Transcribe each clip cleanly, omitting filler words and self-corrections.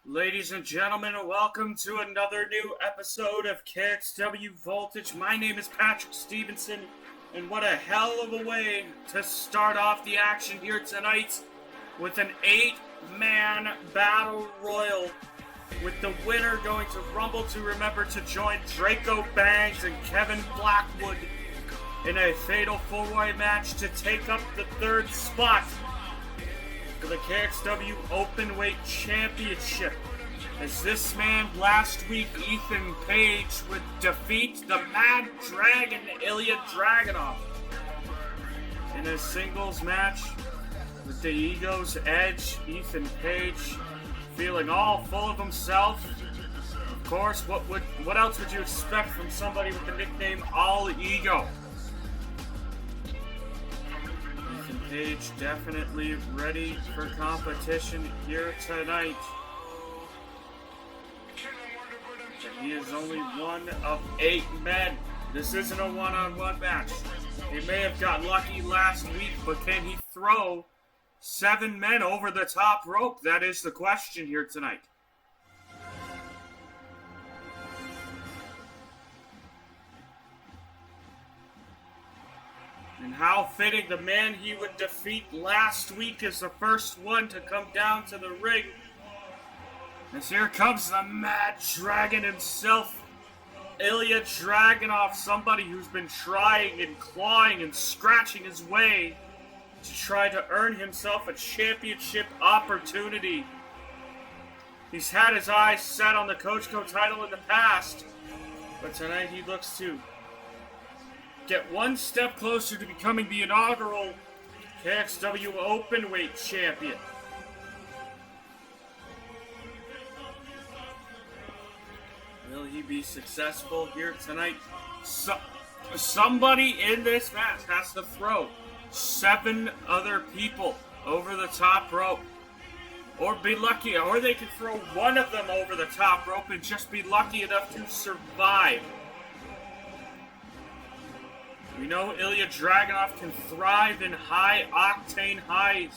Ladies and gentlemen, welcome to another new episode of Kxw Voltage. My name is Patrick Stevenson, and what a hell of a way to start off the action here tonight with an 8-man battle royal, with the winner going to Rumble to Remember to join Draco Bangs and Kevin Blackwood in a fatal four-way match to take up the third spot for the Kxw Openweight Championship, as this man last week, Ethan Page, would defeat the Mad Dragon, Ilya Dragunov, in a singles match with the Ego's Edge. Ethan Page feeling all full of himself. Of course, what else would you expect from somebody with the nickname All Ego? Page definitely ready for competition here tonight. But he is only one of 8 men. This isn't a one-on-one match. He may have got lucky last week, but can he throw 7 men over the top rope? That is the question here tonight. And how fitting, the man he would defeat last week is the first one to come down to the ring. As here comes the Mad Dragon himself, Ilya Dragunov, somebody who's been trying and clawing and scratching his way to try to earn himself a championship opportunity. He's had his eyes set on the Kxw title in the past, but tonight he looks to get one step closer to becoming the inaugural Kxw Openweight Champion. Will he be successful here tonight? Somebody in this match has to throw 7 other people over the top rope. Or be lucky, or they can throw one of them over the top rope and just be lucky enough to survive. We know Ilya Dragunov can thrive in high-octane high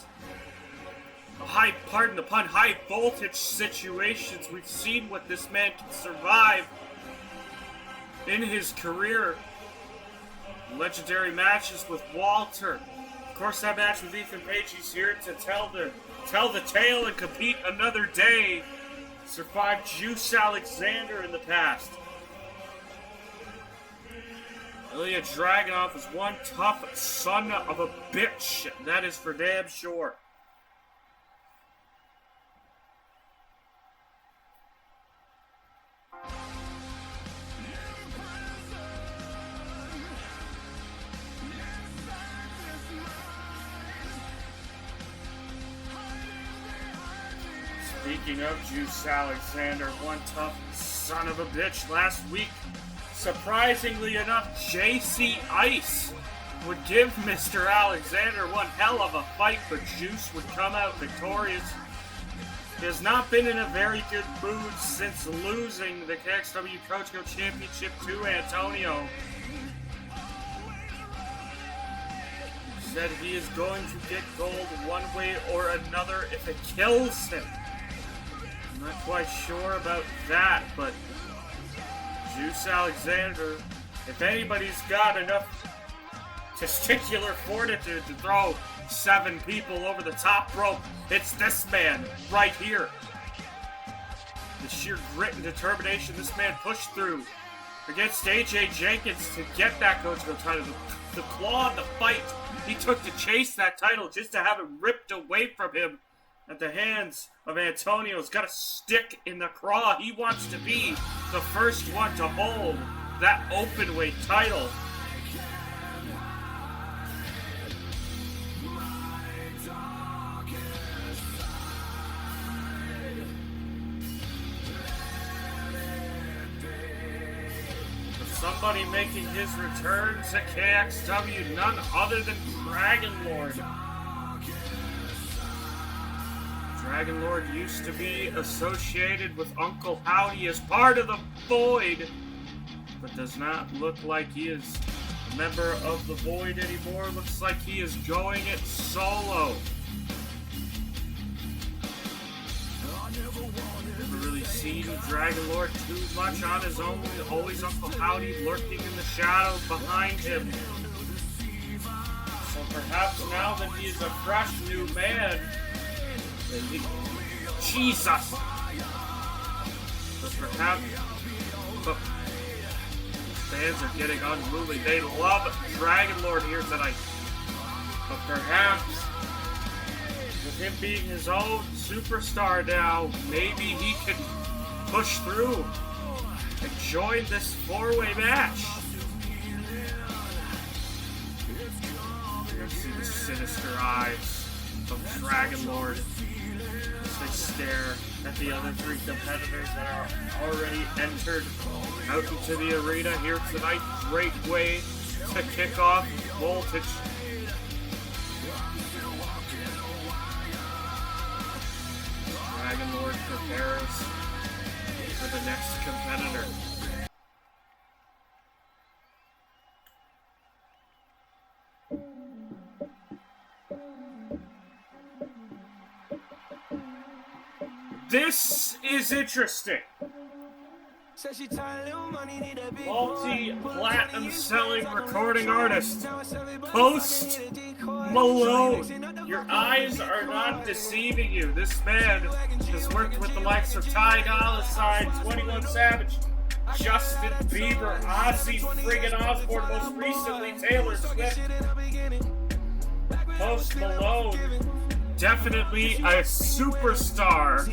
voltage situations. We've seen what this man can survive in his career. Legendary matches with Walter. Of course, that match with Ethan Page, he's here to tell the tale and compete another day. Survived Kxw Alexander in the past. Ilya Dragunov is one tough son of a bitch. That is for damn sure. Speaking of Kxw Alexander, one tough son of a bitch, last week, surprisingly enough, JC Ice would give Mr. Alexander one hell of a fight, but Juice would come out victorious. He has not been in a very good mood since losing the Kxw Kxw Championship to Antonio. He said he is going to get gold one way or another if it kills him. I'm not quite sure about that, but Kxw Alexander, if anybody's got enough testicular fortitude to throw 7 people over the top rope, it's this man right here. The sheer grit and determination this man pushed through against AJ Jenkins to get that Kxw title, the claw and the fight he took to chase that title just to have it ripped away from him at the hands of Antonio. Has got a stick in the craw. He wants to be the first one to hold that openweight title. But somebody making his return to KXW, none other than Dragon Lord. Dragon Lord used to be associated with Uncle Howdy as part of the Void, but does not look like he is a member of the Void anymore. Looks like he is going it solo. seen Dragon Lord too much on his own. Always Uncle Howdy lurking in the shadows behind him. So perhaps now that he is a fresh new man, Jesus! But perhaps, but fans are getting unruly. They love Dragon Lord here tonight. But perhaps, with him being his own superstar now, maybe he can push through and join this four-way match. You see the sinister eyes of Dragon Lord as they stare at the other three competitors that are already entered out into the arena here tonight. Great way to kick off Voltage. Dragon Lord prepares for the next competitor. This is interesting. Multi-platinum selling recording artist, Post Malone. Your eyes are not deceiving you. This man has worked with the likes of Ty Dolla $ign, 21 Savage, Justin Bieber, Ozzy friggin' Osbourne, most recently Taylor Swift. Post Malone, definitely a superstar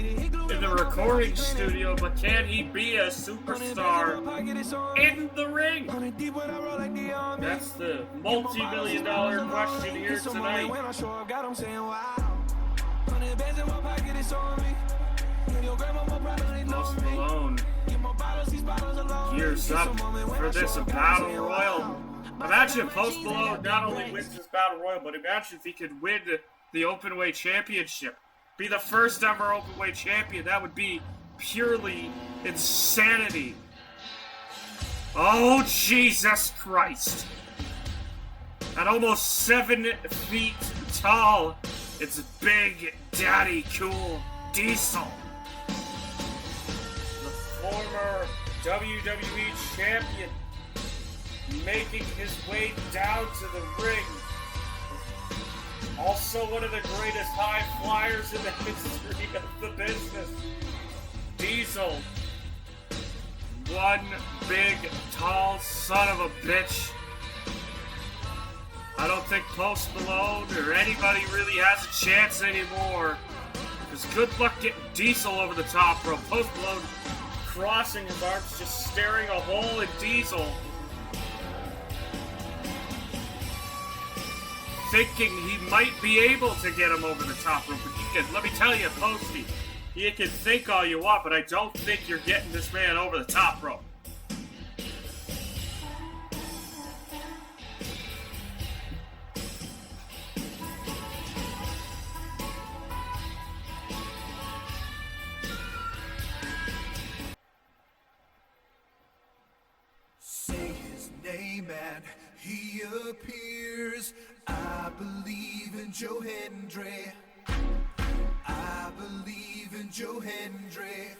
in the recording studio, but can he be a superstar in the ring? That's the multi-million-dollar question here tonight. Post Malone gears up for this battle royal. Imagine if Post Malone not only wins this battle royal, but imagine if he could win the Openweight Championship. Be the first ever Openweight champion. That would be purely insanity. Oh, Jesus Christ. At almost 7 feet tall, it's Big Daddy Cool Diesel. The former WWE champion making his way down to the ring. Also one of the greatest high flyers in the history of the business. Diesel. One big, tall son of a bitch. I don't think Post Malone or anybody really has a chance anymore. Because good luck getting Diesel over the top rope. Post Malone crossing his arms, just staring a hole in Diesel. Thinking he might be able to get him over the top rope. But let me tell you, Posty, you can think all you want, but I don't think you're getting this man over the top rope. Say his name and he appears. I believe in Joe Hendry. I believe in Joe Hendry.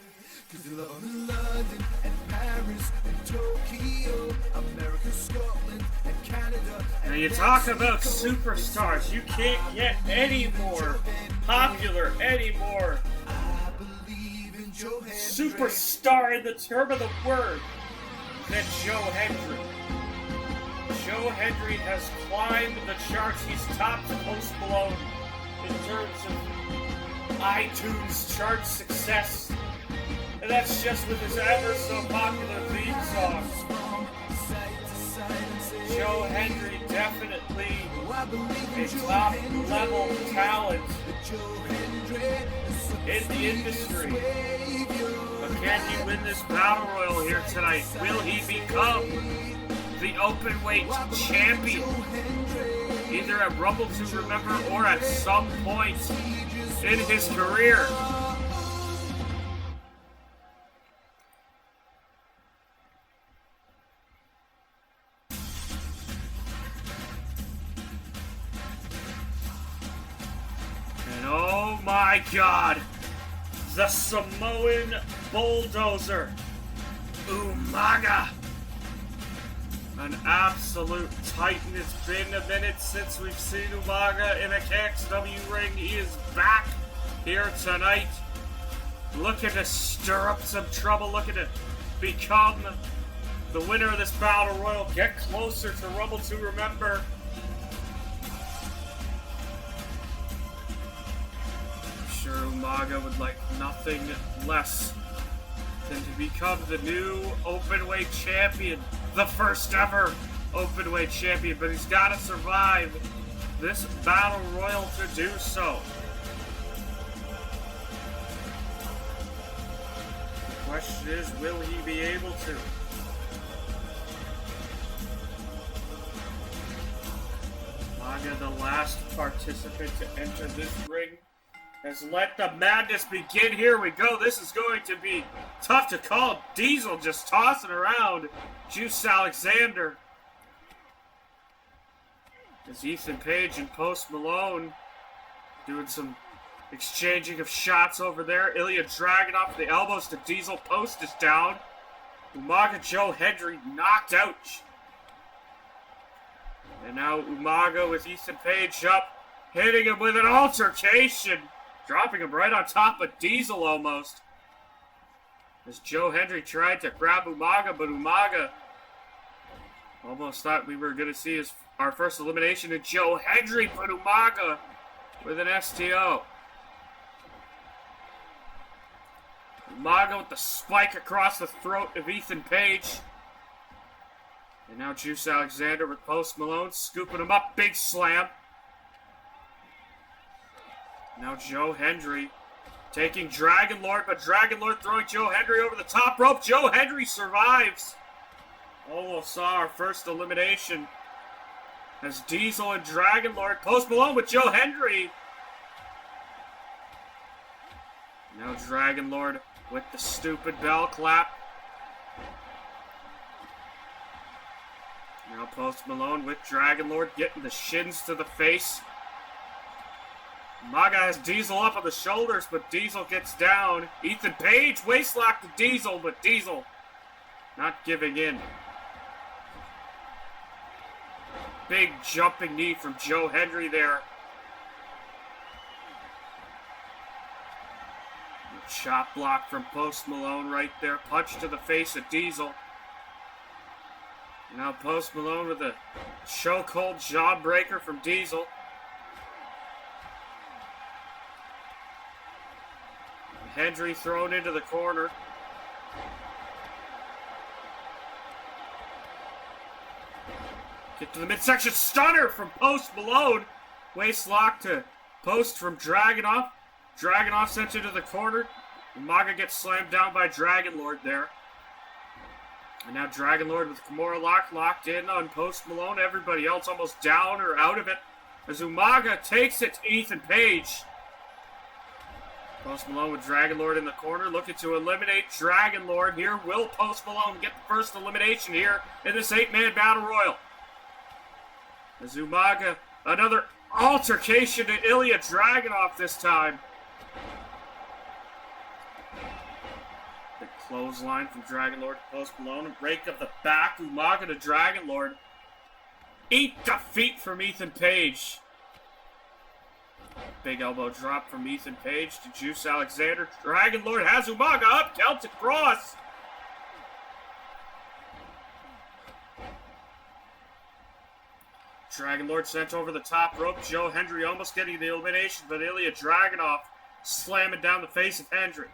Cause they love him in London and Paris and Tokyo, America, Scotland and Canada. Now you talk about superstars. You can't get any more popular, any more superstar in the term of the word than Joe Hendry. Joe Hendry has climbed the charts. He's topped Post Malone in terms of iTunes chart success. And that's just with his ever so popular theme song. Joe Hendry definitely a top level talent in the industry. But can he win this battle royal here tonight? Will he become the Openweight champion? Either at Rumble to Remember or at some point in his career. And oh my God, the Samoan bulldozer, Umaga. An absolute titan. It's been a minute since we've seen Umaga in a KXW ring. He is back here tonight, looking to stir up some trouble, looking to become the winner of this battle royal, get closer to Rumble to Remember. I'm sure Umaga would like nothing less than to become the new openweight champion, the first ever openweight champion, but he's got to survive this battle royal to do so. The question is, will he be able to? Umaga, the last participant to enter this ring, has let the madness begin. Here we go. This is going to be tough to call. Diesel just tossing around Kxw Alexander. As Ethan Page and Post Malone doing some exchanging of shots over there. Ilya Dragunov with the elbows to Diesel. Post is down. Umaga, Joe Hendry knocked out. And now Umaga with Ethan Page up, hitting him with an altercation. Dropping him right on top of Diesel almost. As Joe Hendry tried to grab Umaga, but Umaga almost thought we were going to see our first elimination of Joe Hendry, but Umaga with an STO. Umaga with the spike across the throat of Ethan Page. And now Kxw Alexander with Post Malone scooping him up. Big slam. Now Joe Hendry taking Dragon Lord, but Dragon Lord throwing Joe Hendry over the top rope. Joe Hendry survives. Almost saw our first elimination as Diesel and Dragon Lord. Post Malone with Joe Hendry. Now Dragon Lord with the stupid bell clap. Now Post Malone with Dragon Lord getting the shins to the face. Umaga has Diesel up on the shoulders, but Diesel gets down. Ethan Page waistlocked to Diesel, but Diesel not giving in. Big jumping knee from Joe Hendry there. Chop block from Post Malone right there. Punch to the face of Diesel. Now Post Malone with a chokehold jawbreaker from Diesel. Hendry thrown into the corner. Get to the midsection. Stunner from Post Malone. Waist lock to Post from Dragunov. Dragunov sent into the corner. Umaga gets slammed down by Dragon Lord there. And now Dragon Lord with Kimura lock locked in on Post Malone. Everybody else almost down or out of it. As Umaga takes it to Ethan Page. Post Malone with Dragon Lord in the corner, looking to eliminate Dragon Lord here. Will Post Malone get the first elimination here in this 8-man battle royal? As Umaga, another altercation to Ilya Dragunov this time. The clothesline from Dragon Lord to Post Malone. A break of the back. Umaga to Dragon Lord. 8 defeat from Ethan Page. Big elbow drop from Ethan Page to Kxw Alexander. Dragon Lord has Umaga up. Celtic cross. Dragon Lord sent over the top rope. Joe Hendry almost getting the elimination, but Ilya Dragunov slamming down the face of Hendry.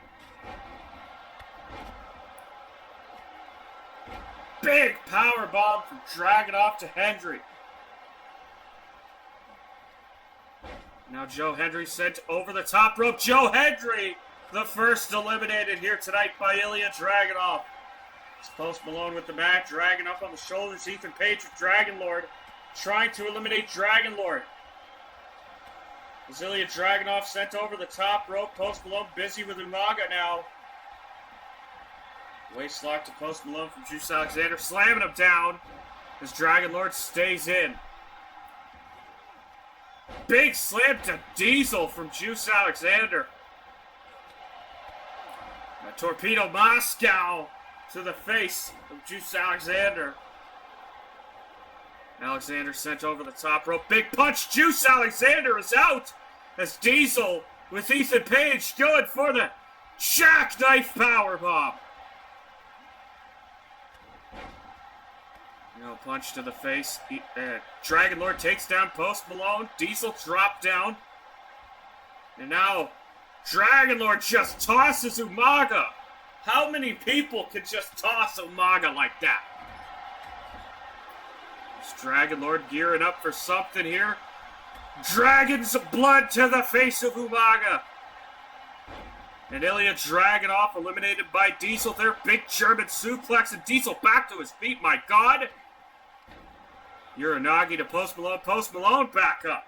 Big power bomb from Dragunov to Hendry. Now Joe Hendry sent over the top rope. Joe Hendry, the first eliminated here tonight by Ilya Dragunov. Post Malone with the mat, dragging up on the shoulders. Ethan Page with Dragon Lord, trying to eliminate Dragon Lord. Ilya Dragunov sent over the top rope. Post Malone busy with Umaga now. Waist lock to Post Malone from Kxw Alexander, slamming him down as Dragon Lord stays in. Big slam to Diesel from Kxw Alexander. A torpedo Moscow to the face of Juice Alexander. Alexander sent over the top rope. Big punch. Juice Alexander is out as Diesel with Ethan Page going for the jackknife powerbomb. No punch to the face. Dragon Lord takes down Post Malone. Diesel dropped down. And now Dragon Lord just tosses Umaga. How many people could just toss Umaga like that? Is Dragon Lord gearing up for something here? Dragon's blood to the face of Umaga. And Ilya Dragunov eliminated by Diesel there. Big German suplex and Diesel back to his feet. My God. Uranagi to Post Malone. Post Malone back up.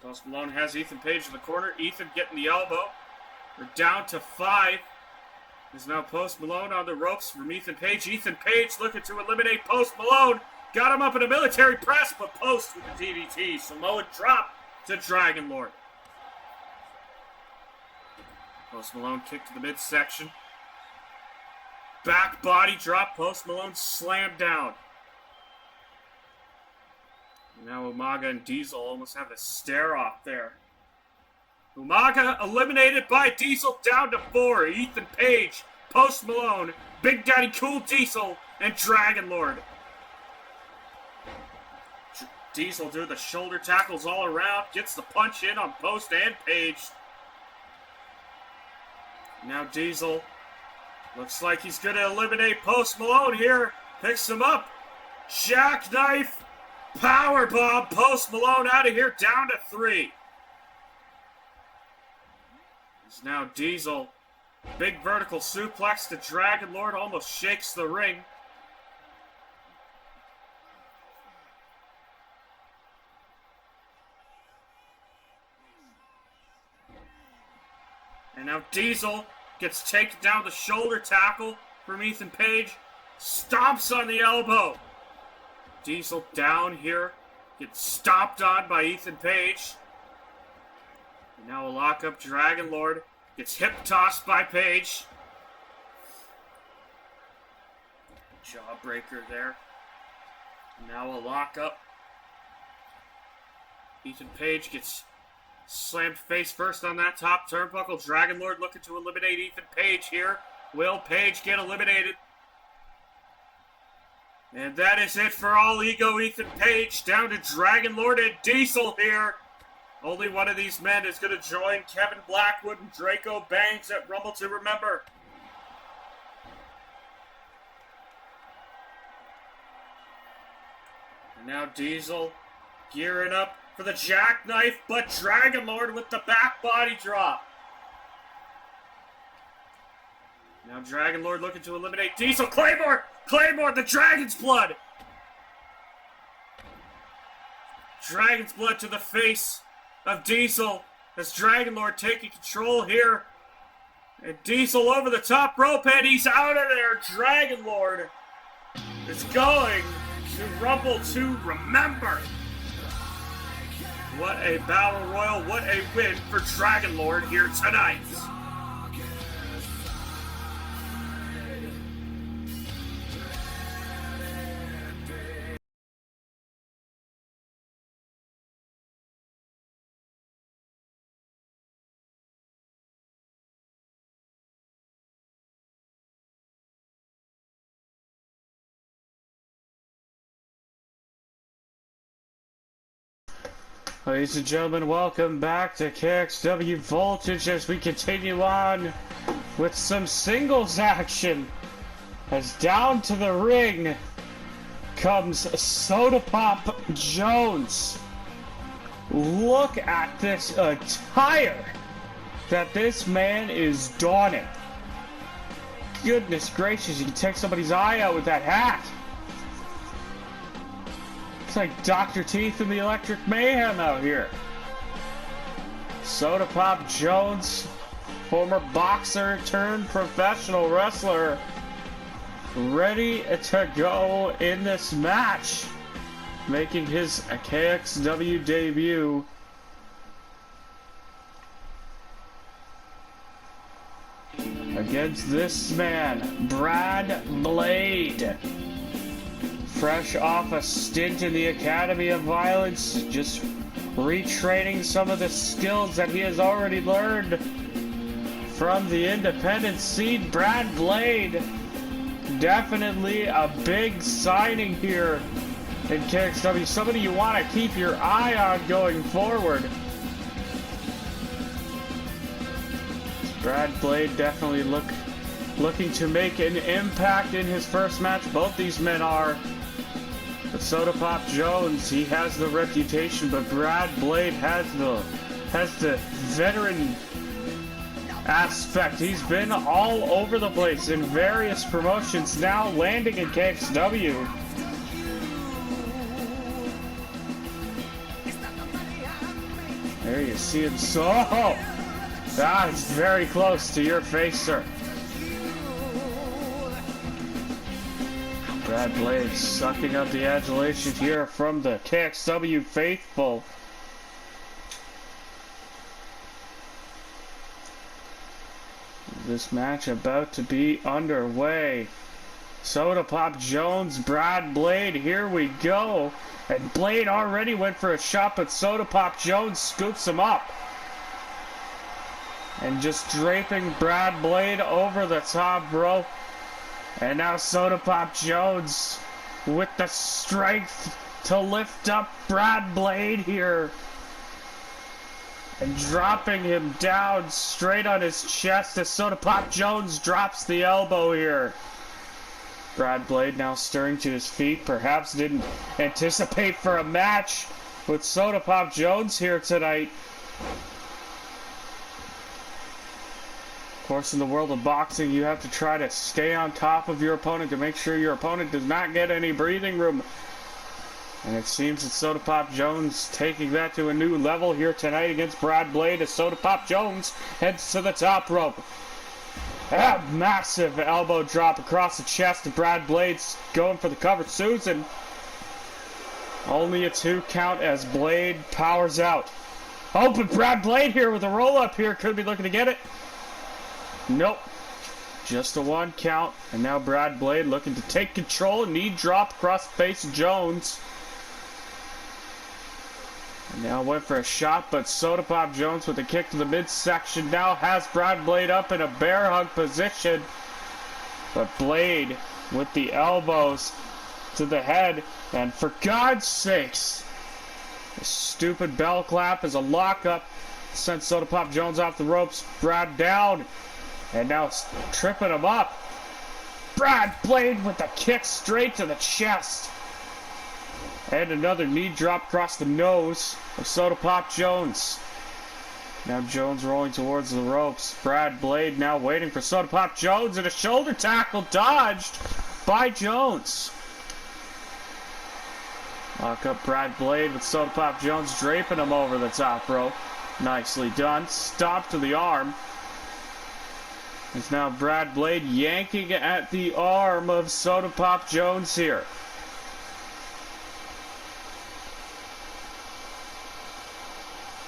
Post Malone has Ethan Page in the corner. Ethan getting the elbow. We're down to 5. There's now Post Malone on the ropes from Ethan Page. Ethan Page looking to eliminate Post Malone. Got him up in a military press, but Post with the DDT. Samoa drop to Dragon Lord. Post Malone kick to the midsection. Back body drop. Post Malone slammed down. Now Umaga and Diesel almost have a stare-off there. Umaga eliminated by Diesel down to 4. Ethan Page, Post Malone, Big Daddy Cool Diesel, and Dragon Lord. Diesel do the shoulder tackles all around. Gets the punch in on Post and Page. Now Diesel looks like he's going to eliminate Post Malone here. Picks him up. Jackknife. Powerbomb. Post Malone out of here. Down to 3. It's now Diesel. Big vertical suplex to Dragon Lord. Almost shakes the ring. And now Diesel gets taken down the shoulder tackle from Ethan Page. Stomps on the elbow. Diesel down here. Gets stomped on by Ethan Page. And now a lockup. Dragon Lord gets hip tossed by Page. Jawbreaker there. And now a lockup. Ethan Page gets slammed face first on that top turnbuckle. Dragon Lord looking to eliminate Ethan Page here. Will Page get eliminated? And that is it for All Ego Ethan Page. Down to Dragon Lord and Diesel here. Only one of these men is going to join Kevin Blackwood and Draco Bangs at Rumble to Remember. And now Diesel gearing up for the jackknife, but Dragon Lord with the back body drop. Now Dragon Lord looking to eliminate Diesel. Claymore! Claymore, the Dragon's Blood! Dragon's Blood to the face of Diesel as Dragon Lord taking control here. And Diesel over the top rope and he's out of there. Dragon Lord is going to Rumble to Remember. What a battle royal, what a win for Dragon Lord here tonight. Ladies and gentlemen, welcome back to Kxw Voltage as we continue on with some singles action. As down to the ring comes Soda Pop Jones. Look at this attire that this man is donning. Goodness gracious, you can take somebody's eye out with that hat. It's like Dr. Teeth and the Electric Mayhem out here. Soda Pop Jones, former boxer turned professional wrestler, ready to go in this match, making his KXW debut. against this man, Brad Blade. Fresh off a stint in the Academy of Violence, just retraining some of the skills that he has already learned from the independent scene. Brad Blade, definitely a big signing here in KXW. Somebody you want to keep your eye on going forward. Brad Blade definitely looking to make an impact in his first match. Both these men are. But Soda Pop Jones, he has the reputation, but Brad Blade has the veteran aspect. He's been all over the place in various promotions, now landing in KXW. There you see him. It's very close to your face, sir. Brad Blade sucking up the adulation here from the KXW faithful. This match about to be underway. Soda Pop Jones, Brad Blade, here we go. And Blade already went for a shot, but Soda Pop Jones scoops him up. And just draping Brad Blade over the top rope. And now Soda Pop Jones with the strength to lift up Brad Blade here. And dropping him down straight on his chest as Soda Pop Jones drops the elbow here. Brad Blade now stirring to his feet. Perhaps didn't anticipate for a match with Soda Pop Jones here tonight. Of course, in the world of boxing, you have to try to stay on top of your opponent to make sure your opponent does not get any breathing room. And it seems that Soda Pop Jones taking that to a new level here tonight against Brad Blade as Soda Pop Jones heads to the top rope. A massive elbow drop across the chest of Brad Blade's going for the cover. Susan. Only a 2 count as Blade powers out. Oh, but Brad Blade here with a roll up here could be looking to get it. Nope. Just a 1 count. And now Brad Blade looking to take control. Knee drop across the face of Jones. And now went for a shot, but Soda Pop Jones with a kick to the midsection now has Brad Blade up in a bear hug position. But Blade with the elbows to the head. And for God's sakes, a stupid bell clap is a lockup. Sent Soda Pop Jones off the ropes. Brad down. And now tripping him up. Brad Blade with a kick straight to the chest. And another knee drop across the nose of Soda Pop Jones. Now Jones rolling towards the ropes. Brad Blade now waiting for Soda Pop Jones, and a shoulder tackle dodged by Jones. Lock up Brad Blade with Soda Pop Jones draping him over the top rope. Nicely done. Stop to the arm. It's now Brad Blade yanking at the arm of Soda Pop Jones here.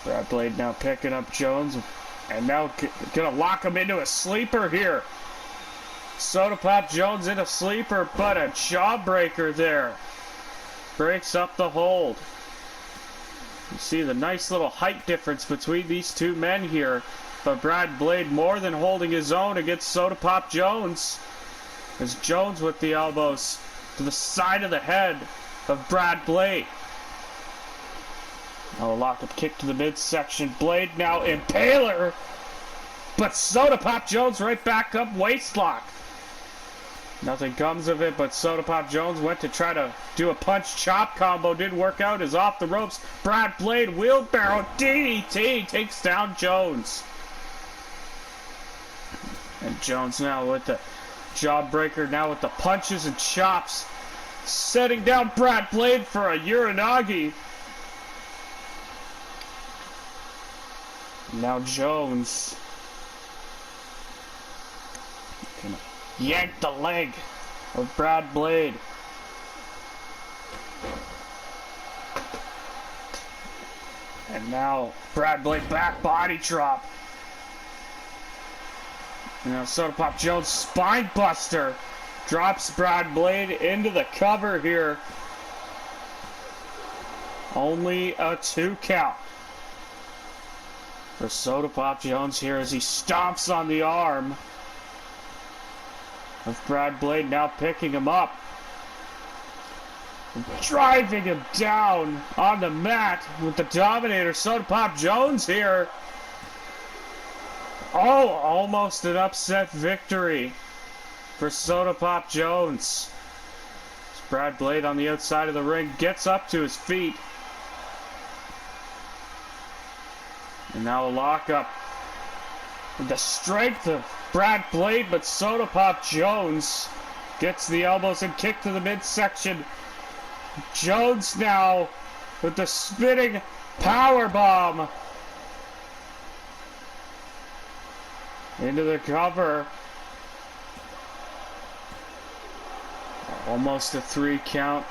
Brad Blade now picking up Jones and now gonna lock him into a sleeper here. Soda Pop Jones in a sleeper, but a jawbreaker there. Breaks up the hold. You see the nice little height difference between these two men here. But Brad Blade more than holding his own against Soda Pop Jones. As Jones with the elbows to the side of the head of Brad Blade. Now a lockup kick to the midsection. Blade now impaler. But Soda Pop Jones right back up waistlock. Nothing comes of it, but Soda Pop Jones went to try to do a punch-chop combo. Didn't work out. Is off the ropes. Brad Blade wheelbarrow DDT takes down Jones. And Jones now with the jawbreaker, now with the punches and chops. Setting down Brad Blade for a Uranagi. Now Jones gonna yank the leg of Brad Blade. And now Brad Blade back body drop. And now Soda Pop Jones, spine buster, drops Brad Blade into the cover here. Only a 2 count for Soda Pop Jones here as he stomps on the arm of Brad Blade, now picking him up. Driving him down on the mat with the Dominator. Soda Pop Jones here. Oh, almost an upset victory for Soda Pop Jones. Brad Blade on the outside of the ring gets up to his feet. And now a lockup. With the strength of Brad Blade, but Soda Pop Jones gets the elbows and kick to the midsection. Jones now with the spinning power bomb into the cover. Almost a 3 count.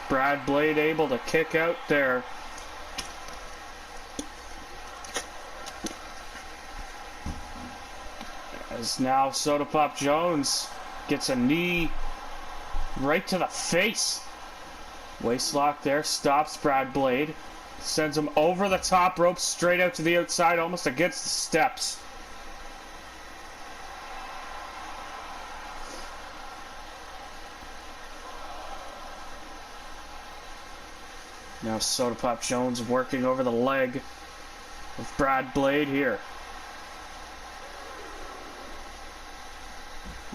Brad Blade able to kick out there. As now Soda Pop Jones gets a knee right to the face. Waistlock there, stops Brad Blade. Sends him over the top rope, straight out to the outside, almost against the steps. Now Soda Pop Jones working over the leg of Brad Blade here.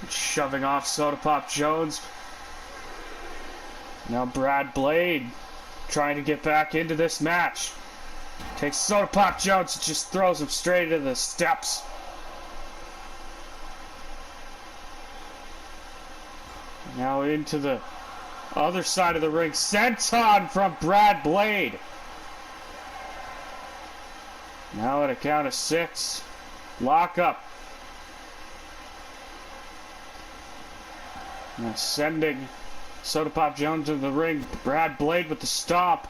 Shoving off Soda Pop Jones. Now Brad Blade trying to get back into this match. Takes Soda Pop Jones and just throws him straight into the steps. Now into the other side of the ring. Senton from Brad Blade. Now at a count of 6. Lock up. Now sending Soda Pop Jones into the ring. Brad Blade with the stomp.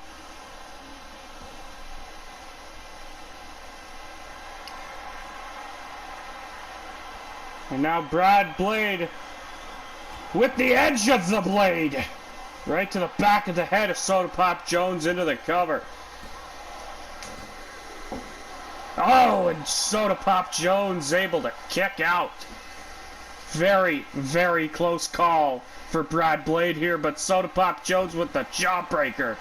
And now Brad Blade with the edge of the blade. Right to the back of the head of Soda Pop Jones into the cover. Oh, and Soda Pop Jones able to kick out. Very, very close call for Brad Blade here, but Soda Pop Jones with the jawbreaker.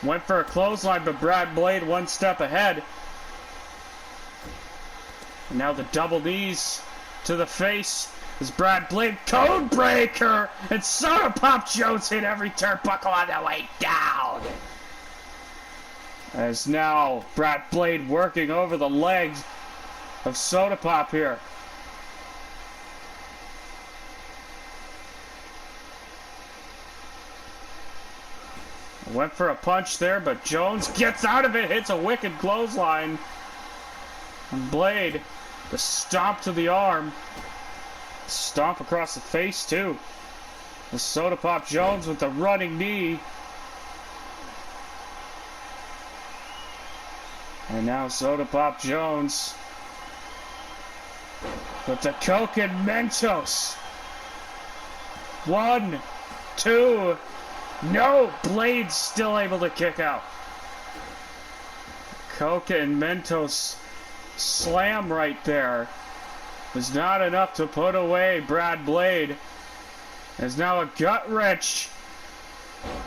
Went for a clothesline, but Brad Blade 1 step ahead. And now the double knees to the face as Brad Blade code breaker, and Soda Pop Jones hit every turnbuckle on the way down. As now Brad Blade working over the legs of Soda Pop here. Went for a punch there, but Jones gets out of it, hits a wicked clothesline. And Blade, the stomp to the arm. Stomp across the face, too. The Soda Pop Jones with the running knee. And now Soda Pop Jones with the Coke and Mentos. 1, 2. No, Blade's still able to kick out. Coca and Mentos slam right there was not enough to put away Brad Blade. There's now a gut wrench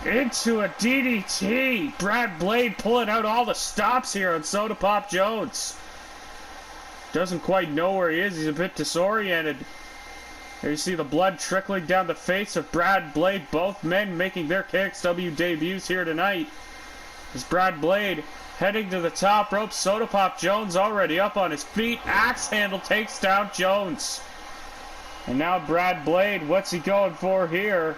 into a DDT. Brad Blade pulling out all the stops here on Soda Pop Jones. Doesn't quite know where he is. He's a bit disoriented. There you see the blood trickling down the face of Brad Blade. Both men making their Kxw debuts here tonight. As Brad Blade heading to the top rope. Soda Pop Jones already up on his feet. Axe handle takes down Jones. And now Brad Blade, what's he going for here?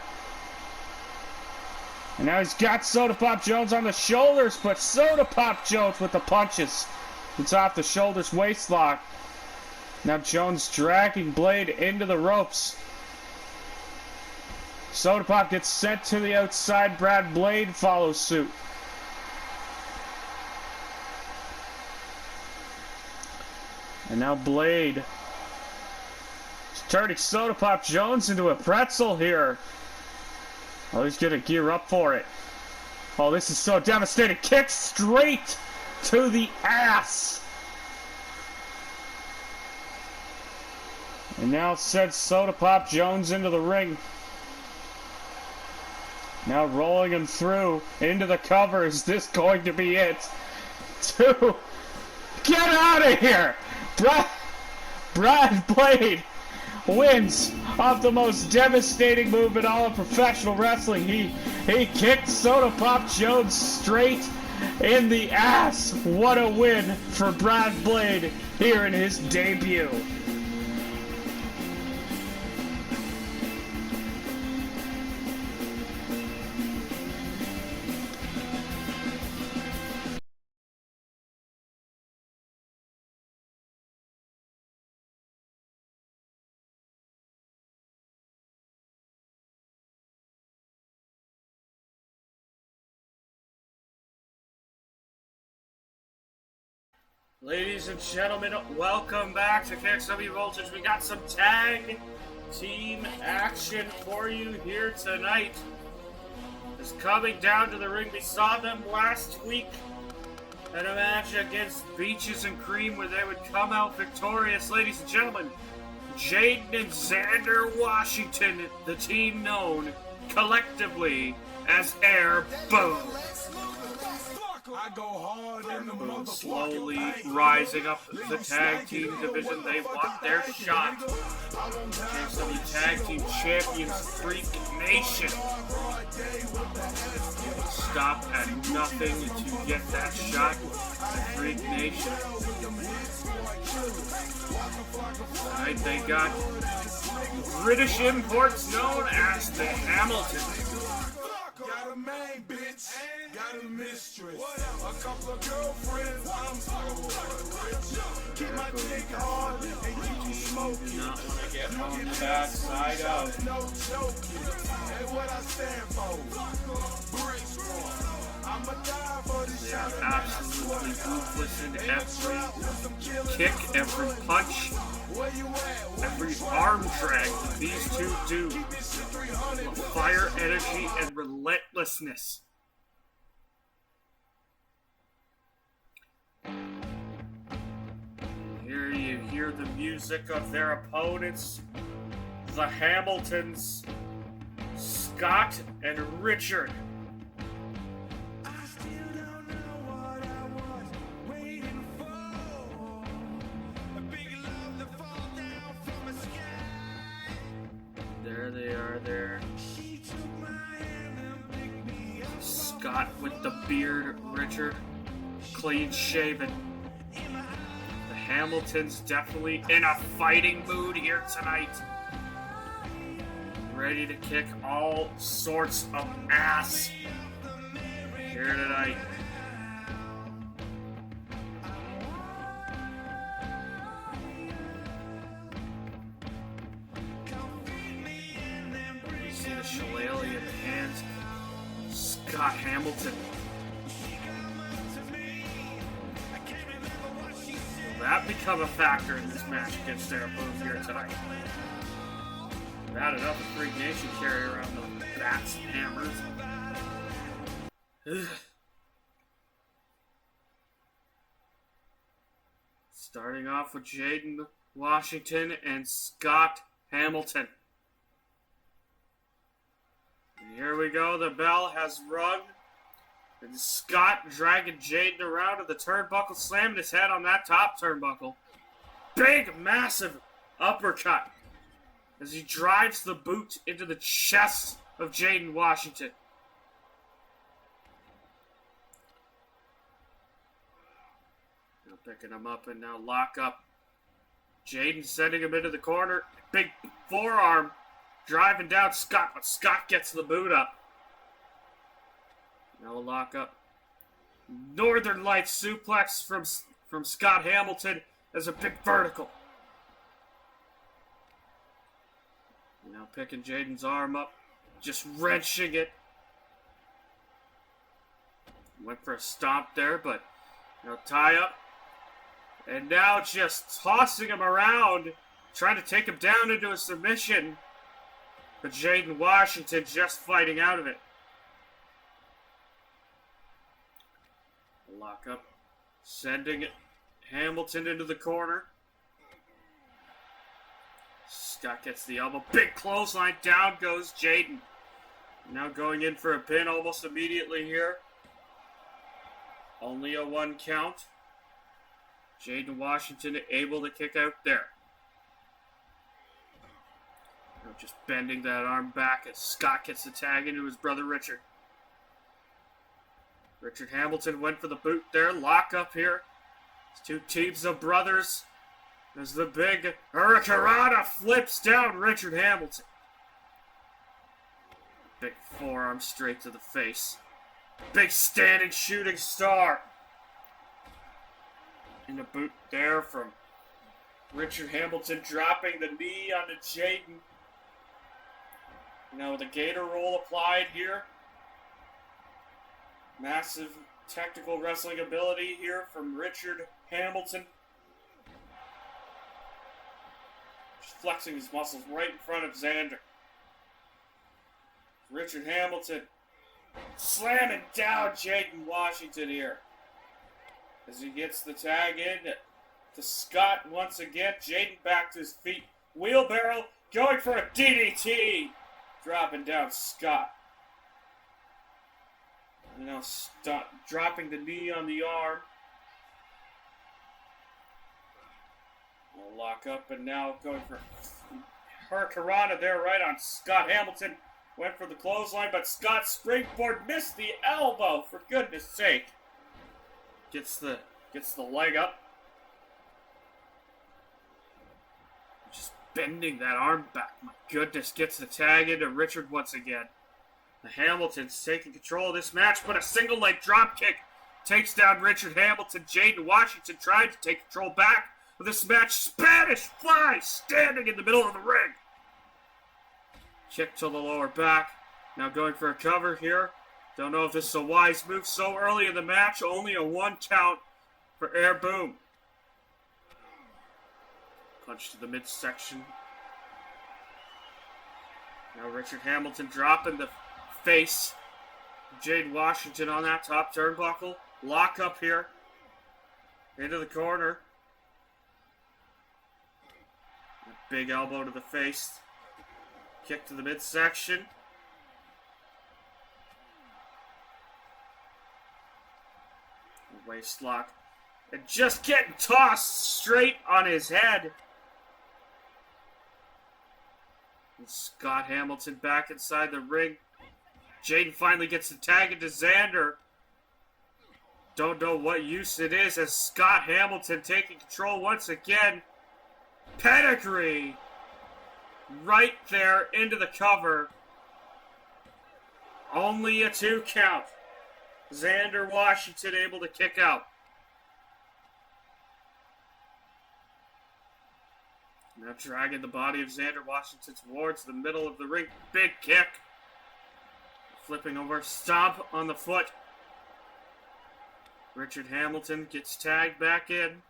And now he's got Soda Pop Jones on the shoulders, but Soda Pop Jones with the punches. It's off the shoulders, waistlock. Now Jones dragging Blade into the ropes. Soda Pop gets sent to the outside. Brad Blade follows suit. And now Blade turning Soda Pop Jones into a pretzel here. Oh, he's gonna gear up for it. Oh, this is so devastating. Kick straight to the ass. And now sends Soda Pop Jones into the ring. Now rolling him through into the cover. Is this going to be it? 2. Get out of here! Brad Blade wins off the most devastating move in all of professional wrestling. He kicked Soda Pop Jones straight in the ass. What a win for Brad Blade here in his debut. Ladies and gentlemen, welcome back to Kxw Voltage. We got some tag team action for you here tonight. Just coming down to the ring, we saw them last week in a match against Beaches and Cream where they would come out victorious. Ladies and gentlemen, Jaden and Xander Washington, the team known collectively as Air Boom. I go hard in the motherfucking Slowly paint. rising up the tag team division. They want their shot. Kxw Tag Team Champions Freak Nation. Stop at nothing to get that shot. Freak Nation. Tonight they got British imports known as the Hamiltons. Got a main bitch, got a mistress, a couple of girlfriends, I'm so keep my dick hard and you smoking. Not want to get on the bad side of. No joking, and what I stand for, I'ma die for this They shot. are absolutely ruthless in every kick, every punch, every arm drag that these two do. Fire, energy, and relentlessness. Here you hear the music of their opponents, the Hamiltons, Scott and Richard. There they are there. Scott with the beard, Richard clean shaven. The Hamiltons definitely in a fighting mood here tonight. Ready to kick all sorts of ass here tonight. You see the shillelagh in the hands. Scott Hamilton. Will that become a factor in this match against Air Boom here tonight? Bad enough a Freak Nation carry around the bats and hammers. Ugh. Starting off with Jaden Washington and Scott Hamilton. And here we go, the bell has rung. And Scott dragging Jaden around to the turnbuckle, slamming his head on that top turnbuckle. Big, massive uppercut as he drives the boot into the chest of Jaden Washington. Now picking him up and now lock up. Jaden sending him into the corner. Big forearm driving down Scott, but Scott gets the boot up. Now a lock up. Northern Lights suplex from Scott Hamilton as a big vertical. Now picking Jaden's arm up, just wrenching it. Went for a stomp there, but tie up. And now just tossing him around, trying to take him down into a submission. But Jaden Washington just fighting out of it. Lock up, sending Hamilton into the corner. Scott gets the elbow. Big clothesline. Down goes Jaden. Now going in for a pin almost immediately here. Only a 1 count. Jaden Washington able to kick out there. Just bending that arm back as Scott gets the tag into his brother Richard. Richard Hamilton went for the boot there. Lock up here. It's 2 teams of brothers. As the big Hurricanrana flips down Richard Hamilton. Big forearm straight to the face. Big standing shooting star. And a boot there from Richard Hamilton, dropping the knee onto Jaden. Now with a gator roll applied here. Massive technical wrestling ability here from Richard Hamilton. Just flexing his muscles right in front of Xander. Richard Hamilton slamming down Jaden Washington here. As he gets the tag in to Scott once again. Jaden back to his feet. Wheelbarrow going for a DDT. Dropping down Scott. And now dropping the knee on the arm. We'll lock up and now going for Hurricanrana there right on Scott. Hamilton went for the clothesline, but Scott's springboard missed the elbow, for goodness sake. Gets the leg up. Just bending that arm back. My goodness, gets the tag into Richard once again. The Hamilton's taking control of this match, but a single leg drop kick takes down Richard Hamilton. Jaden Washington tried to take control back of this match. Spanish Fly standing in the middle of the ring. Kick to the lower back. Now going for a cover here. Don't know if this is a wise move so early in the match. Only a 1 count for Air Boom. Punch to the midsection. Now Richard Hamilton dropping the face. Jaden Washington on that top turnbuckle. Lock up here. Into the corner. A big elbow to the face. Kick to the midsection. Waist lock. And just getting tossed straight on his head. And Scott Hamilton back inside the ring. Jaden finally gets the tag into Xander. Don't know what use it is as Scott Hamilton taking control once again. Pedigree. Right there into the cover. Only a 2 count. Xander Washington able to kick out. Now dragging the body of Xander Washington towards the middle of the ring. Big kick. Flipping over. Stomp on the foot. Richard Hamilton gets tagged back in.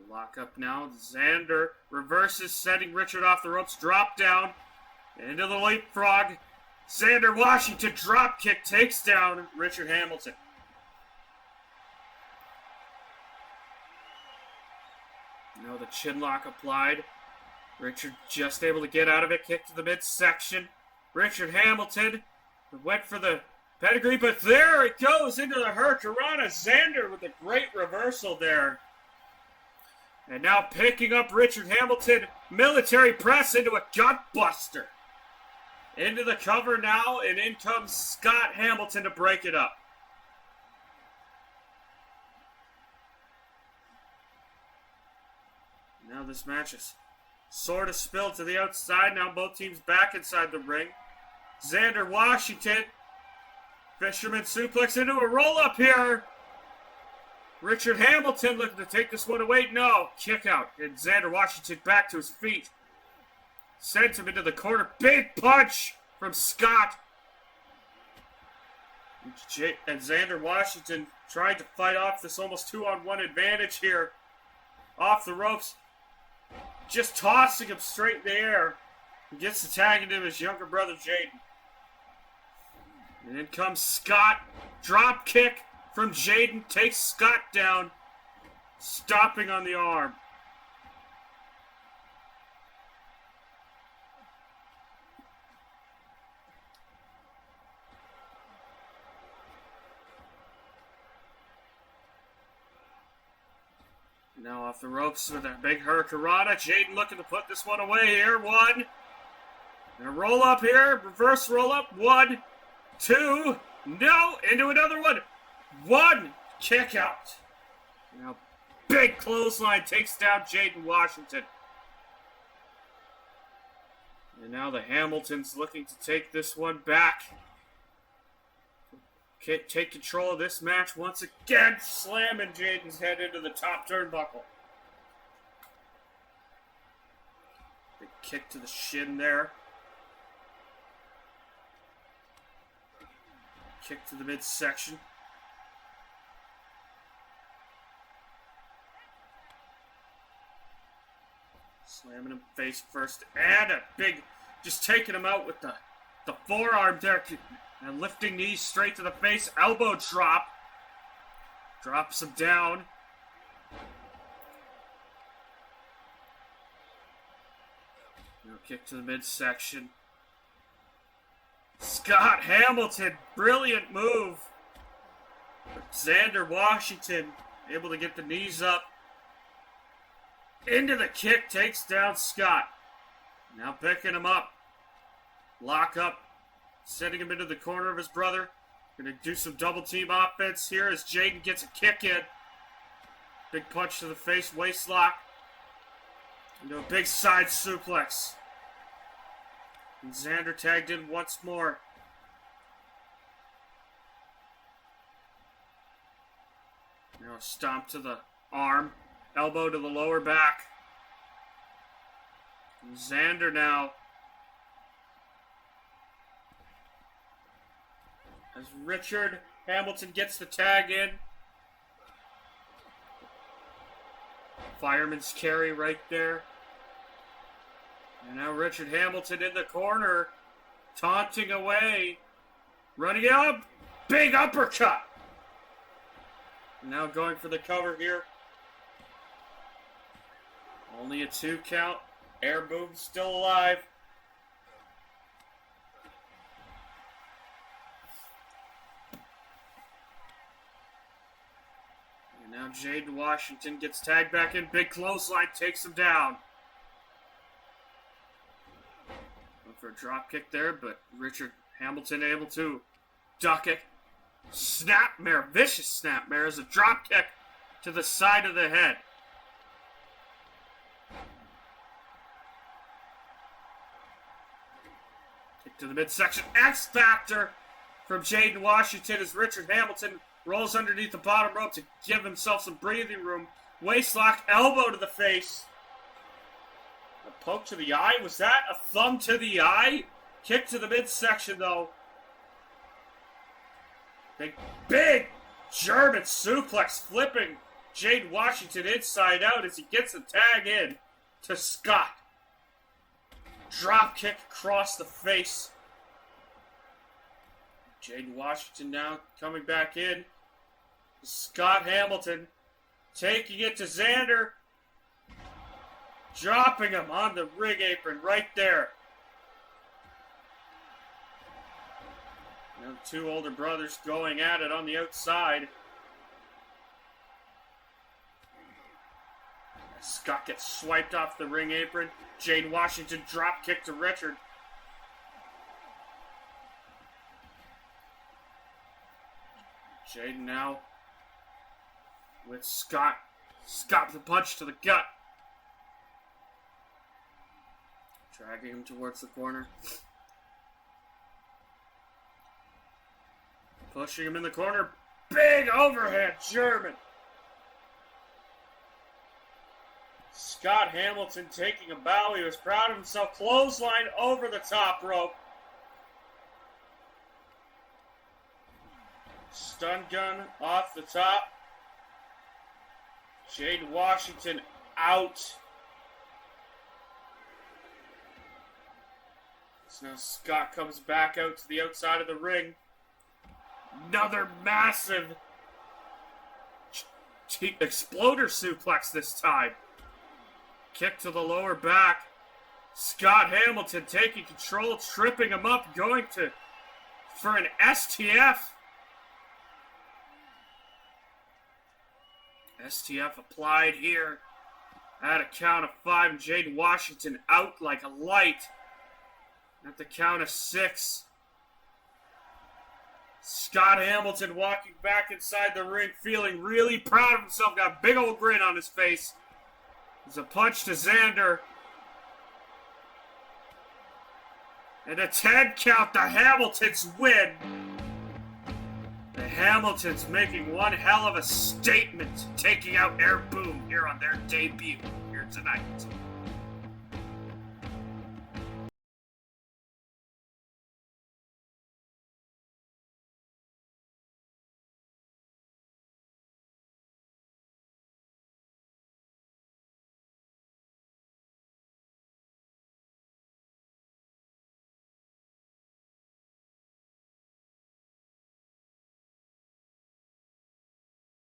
Lock up now. Xander reverses, setting Richard off the ropes. Drop down. Into the leapfrog. Xander Washington drop kick takes down Richard Hamilton. Now the chin lock applied. Richard just able to get out of it. Kick to the midsection. Richard Hamilton went for the pedigree, but there it goes into the Hurricanrana. Xander with a great reversal there. And now picking up Richard Hamilton. Military press into a gutbuster. Into the cover now, and in comes Scott Hamilton to break it up. Now this match is sort of spilled to the outside. Now both teams back inside the ring. Xander Washington. Fisherman suplex into a roll-up here. Richard Hamilton looking to take this one away. No, kick out. And Xander Washington back to his feet. Sends him into the corner. Big punch from Scott. And Xander Washington trying to fight off this almost 2-on-1 advantage here. off the ropes, just tossing him straight in the air. He gets the tag into his younger brother, Jaden. And in comes Scott. Drop kick from Jaden. Takes Scott down. Stopping on the arm. Now off the ropes with a big hurricanrana. Jaden looking to put this one away here. One. And a roll up here. Reverse roll up. 1, 2. No. Into another one. 1. Kick out. Now big clothesline takes down Jaden Washington. And now the Hamiltons looking to take this one back. Take control of this match once again, slamming Jaden's head into the top turnbuckle. Big kick to the shin there. Kick to the midsection. Slamming him face first, and a big, just taking him out with the forearm there. And lifting knees straight to the face. Elbow drop. Drops him down. Now kick to the midsection. Scott Hamilton. Brilliant move. But Xander Washington able to get the knees up. Into the kick. Takes down Scott. Now picking him up. Lock up. Setting him into the corner of his brother. Gonna do some double team offense here as Jaden gets a kick in. Big punch to the face, waist lock. Into a big side suplex. And Xander tagged in once more. Now a stomp to the arm. Elbow to the lower back. And Xander now. As Richard Hamilton gets the tag in. Fireman's carry right there. And now Richard Hamilton in the corner. Taunting away. Running up. Big uppercut. Now going for the cover here. Only a 2 count. Air boom still alive. Now Jaden Washington gets tagged back in. Big clothesline takes him down. Went for a drop kick there, but Richard Hamilton able to duck it. Snapmare, vicious snapmare as a drop kick to the side of the head. Kick to the midsection. X Factor from Jaden Washington as Richard Hamilton rolls underneath the bottom rope to give himself some breathing room. Waistlock, elbow to the face. A poke to the eye. Was that a thumb to the eye? Kick to the midsection, though. Big German suplex flipping Jaden Washington inside out as he gets the tag in to Scott. Drop kick across the face. Jaden Washington now coming back in. Scott Hamilton taking it to Xander. Dropping him on the ring apron right there. Now the 2 older brothers going at it on the outside. Scott gets swiped off the ring apron. Jaden Washington drop kick to Richard. Jaden now with Scott. Scott with a punch to the gut. Dragging him towards the corner. Pushing him in the corner. Big overhead German. Scott Hamilton taking a bow. He was proud of himself. Clothesline over the top rope. Stun gun off the top. Jaden Washington out. So now Scott comes back out to the outside of the ring. Another massive exploder suplex this time. Kick to the lower back. Scott Hamilton taking control, tripping him up, going for an STF. STF applied here. At a count of 5, and Jade Washington out like a light. At the count of 6. Scott Hamilton walking back inside the ring, feeling really proud of himself. Got a big old grin on his face. There's a punch to Xander. And a 10 count. The Hamiltons win. The Hamiltons making one hell of a statement, taking out Air Boom here on their debut here tonight.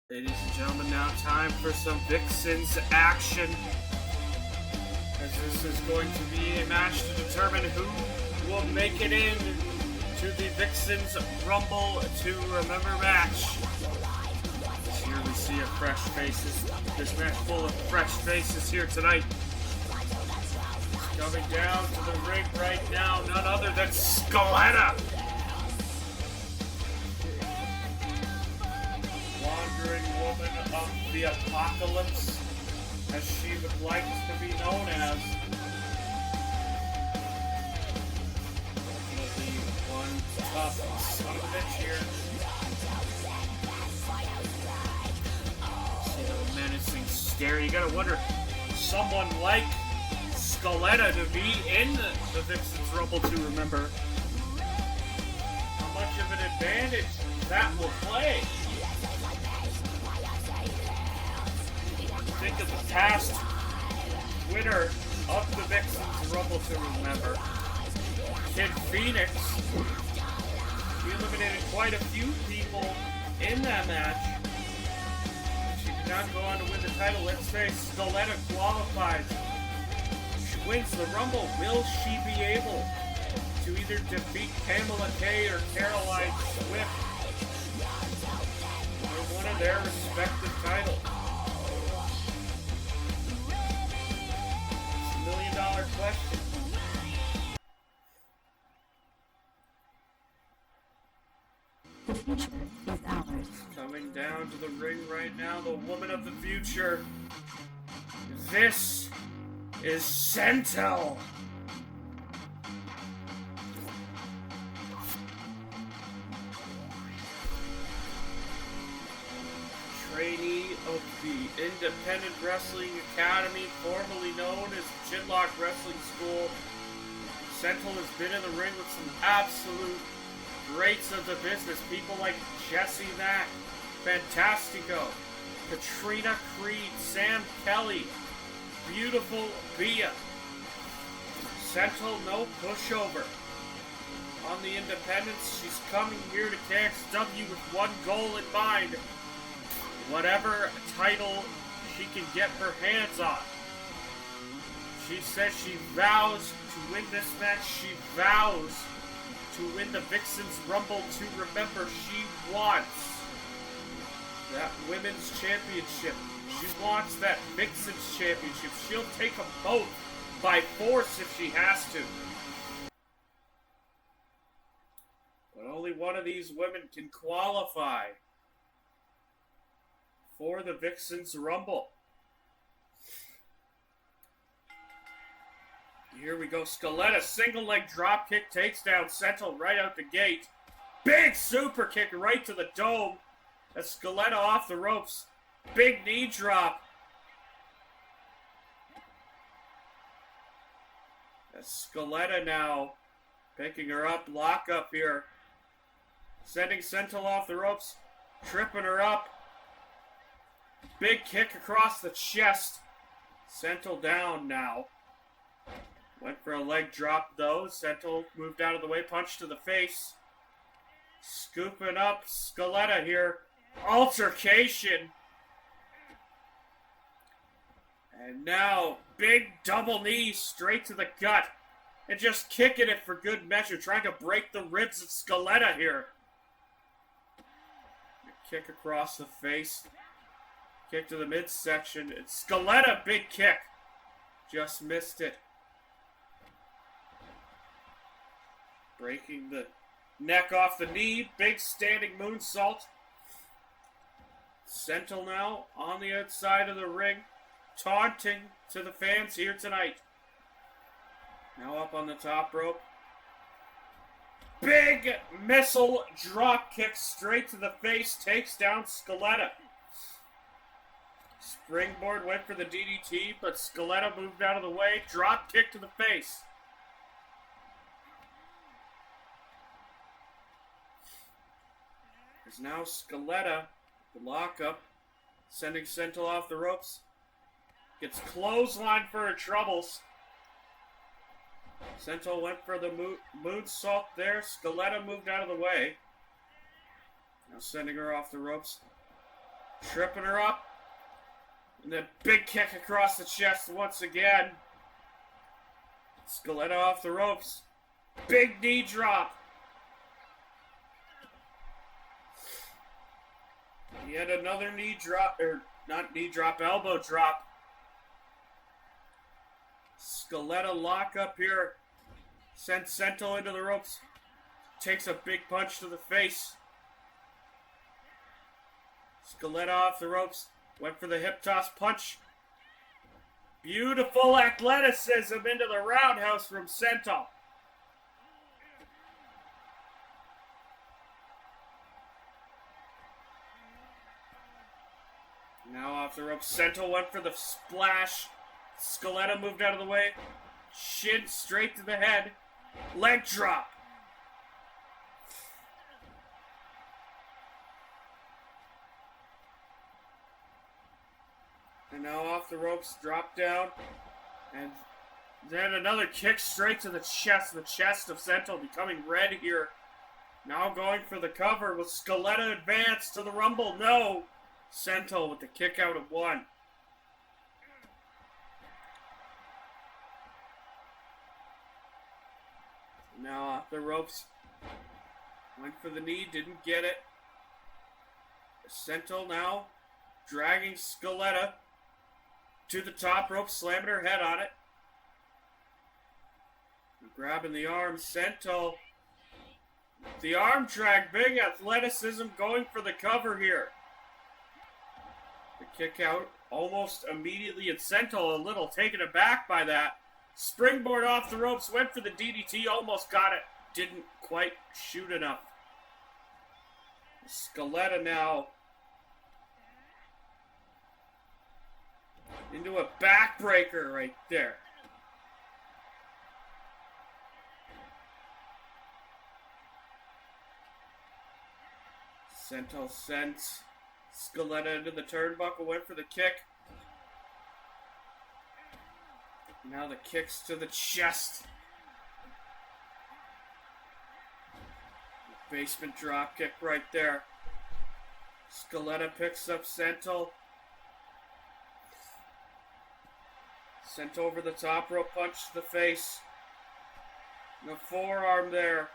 Ladies and gentlemen, now time for some Vixens action. As this is going to be a match to determine who will make it in to the Vixens Rumble to Remember match. Here we see a fresh faces. This match full of fresh faces here tonight. Coming down to the ring right now, none other than Scaletta. Wandering woman of the apocalypse, as she would like to be known as. Definitely one tough son of a bitch here. See the menacing stare. You gotta wonder, someone like Scaletta to be in the Vixens Rumble to Remember, how much of an advantage that will play. Think of the past winner of the Vixens Rumble to Remember, Kid Phoenix. He eliminated quite a few people in that match. She did not go on to win the title. Let's say Scaletta qualifies. She wins the Rumble. Will she be able to either defeat Pamela Kay or Caroline Swift for one of their respective titles? $1 million question. The future is ours. Coming down to the ring right now, the woman of the future. This is Sentel. Trainee of the Independent Wrestling Academy, formerly known as Chinlock Wrestling School. Sentel has been in the ring with some absolute greats of the business. People like Jessie Mack, Fantastico, Katrina Creed, Sam Kelly, Beautiful Bia. Sentel, no pushover. On the independents, she's coming here to KXW with one goal in mind. Whatever title she can get her hands on. She says she vows to win this match. She vows to win the Vixens Rumble to Remember. She wants that women's championship. She wants that Vixens championship. She'll take them both by force if she has to. But only one of these women can qualify for the Vixens Rumble. Here we go. Scaletta, single leg drop kick, takes down Sentel right out the gate. Big super kick right to the dome. That's Scaletta off the ropes. Big knee drop. That's Scaletta now picking her up. Lock up here. Sending Sentel off the ropes. Tripping her up. Big kick across the chest. Sentinel down now. Went for a leg drop though. Sentinel moved out of the way, punch to the face. Scooping up Scaletta here. Altercation. And now, big double knee straight to the gut. And just kicking it for good measure, trying to break the ribs of Scaletta here. Kick across the face. Kick to the midsection. It's Scaletta, big kick. Just missed it. Breaking the neck off the knee. Big standing moonsault. Sentinel now on the outside of the ring. Taunting to the fans here tonight. Now up on the top rope. Big missile drop kick straight to the face. Takes down Scaletta. Springboard went for the DDT, but Scaletta moved out of the way. Drop kick to the face. There's now Scaletta, the lockup, sending Sentinel off the ropes. Gets clothesline for her troubles. Sentinel went for the moonsault there. Scaletta moved out of the way. Now sending her off the ropes. Tripping her up. And then big kick across the chest once again. Scaletta off the ropes. Big knee drop. Yet another knee drop, or not knee drop, elbow drop. Scaletta lock up here. Sends Sentinel into the ropes. Takes a big punch to the face. Scaletta off the ropes. Went for the hip toss punch. Beautiful athleticism into the roundhouse from Sentinel. Now off the ropes. Sentinel went for the splash. Scaletta moved out of the way. Shin straight to the head. Leg drop. And now off the ropes, drop down. And then another kick straight to the chest of Sentinel becoming red here. Now going for the cover with Scaletta advance to the Rumble. No! Sentinel with the kick out of one. Now off the ropes. Went for the knee, didn't get it. Sentinel now dragging Scaletta to the top rope, slamming her head on it. Grabbing the arm, Sentinel. The arm drag, big athleticism going for the cover here. The kick out almost immediately, and Sentinel a little taken aback by that. Springboard off the ropes, went for the DDT, almost got it. Didn't quite shoot enough. Scaletta now into a backbreaker right there. Sentinel sends Scaletta into the turnbuckle, went for the kick. Now the kicks to the chest. Basement drop kick right there. Scaletta picks up Sentinel. Sent over the top rope, punch to the face. The forearm there.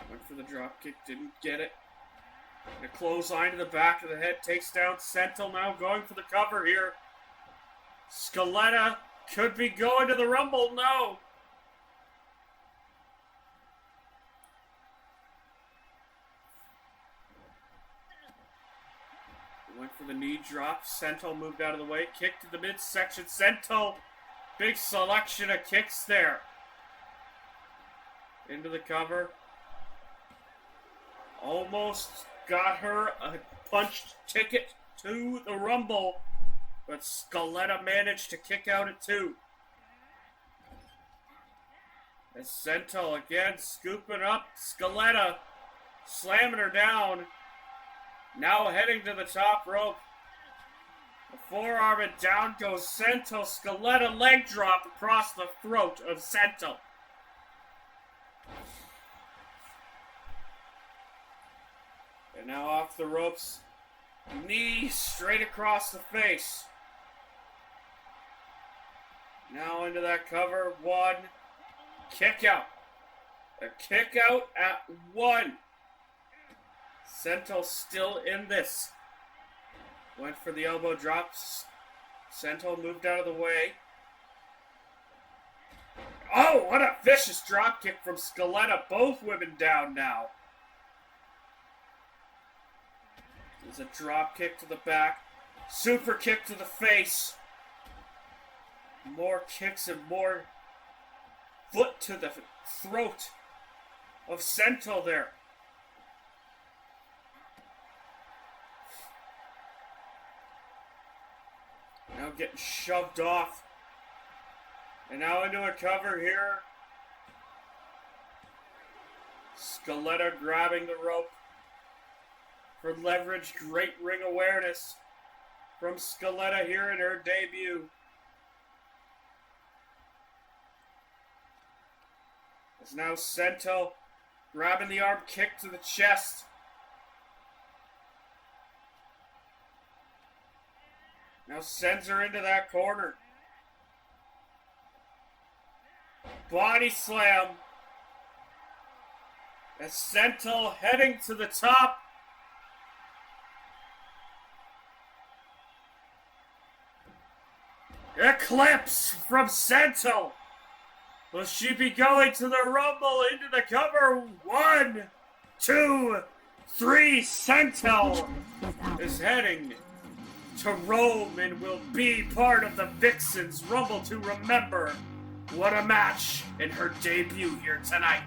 Went for the drop kick, didn't get it. And a clothesline to the back of the head, takes down Sentinel, now going for the cover here. Scaletta could be going to the Rumble, no! Went for the knee drop, Sentinel moved out of the way, kick to the midsection, Sentinel, big selection of kicks there. Into the cover. Almost got her a punched ticket to the Rumble, but Scaletta managed to kick out at 2. As Sentinel again scooping up Scaletta, slamming her down. Now heading to the top rope. The forearm and down goes Sento. Scaletta leg drop across the throat of Sento. And now off the ropes. Knee straight across the face. Now into that cover. One. Kick out. A kick out at one. Sento still in this. Went for the elbow drops. Sento moved out of the way. Oh, what a vicious drop kick from Scaletta. Both women down now. There's a drop kick to the back. Super kick to the face. More kicks and more foot to the throat of Sento there. Now getting shoved off. And now into a cover here. Scaletta grabbing the rope for leverage. Great ring awareness from Scaletta here in her debut. It's now Sento grabbing the arm kick to the chest. Now sends her into that corner. Body slam. As Sento heading to the top. Eclipse from Sento. Will she be going to the Rumble into the cover? 1, 2, 3. Sento is heading to Rome and will be part of the Vixens Rumble to remember. What a match in her debut here tonight.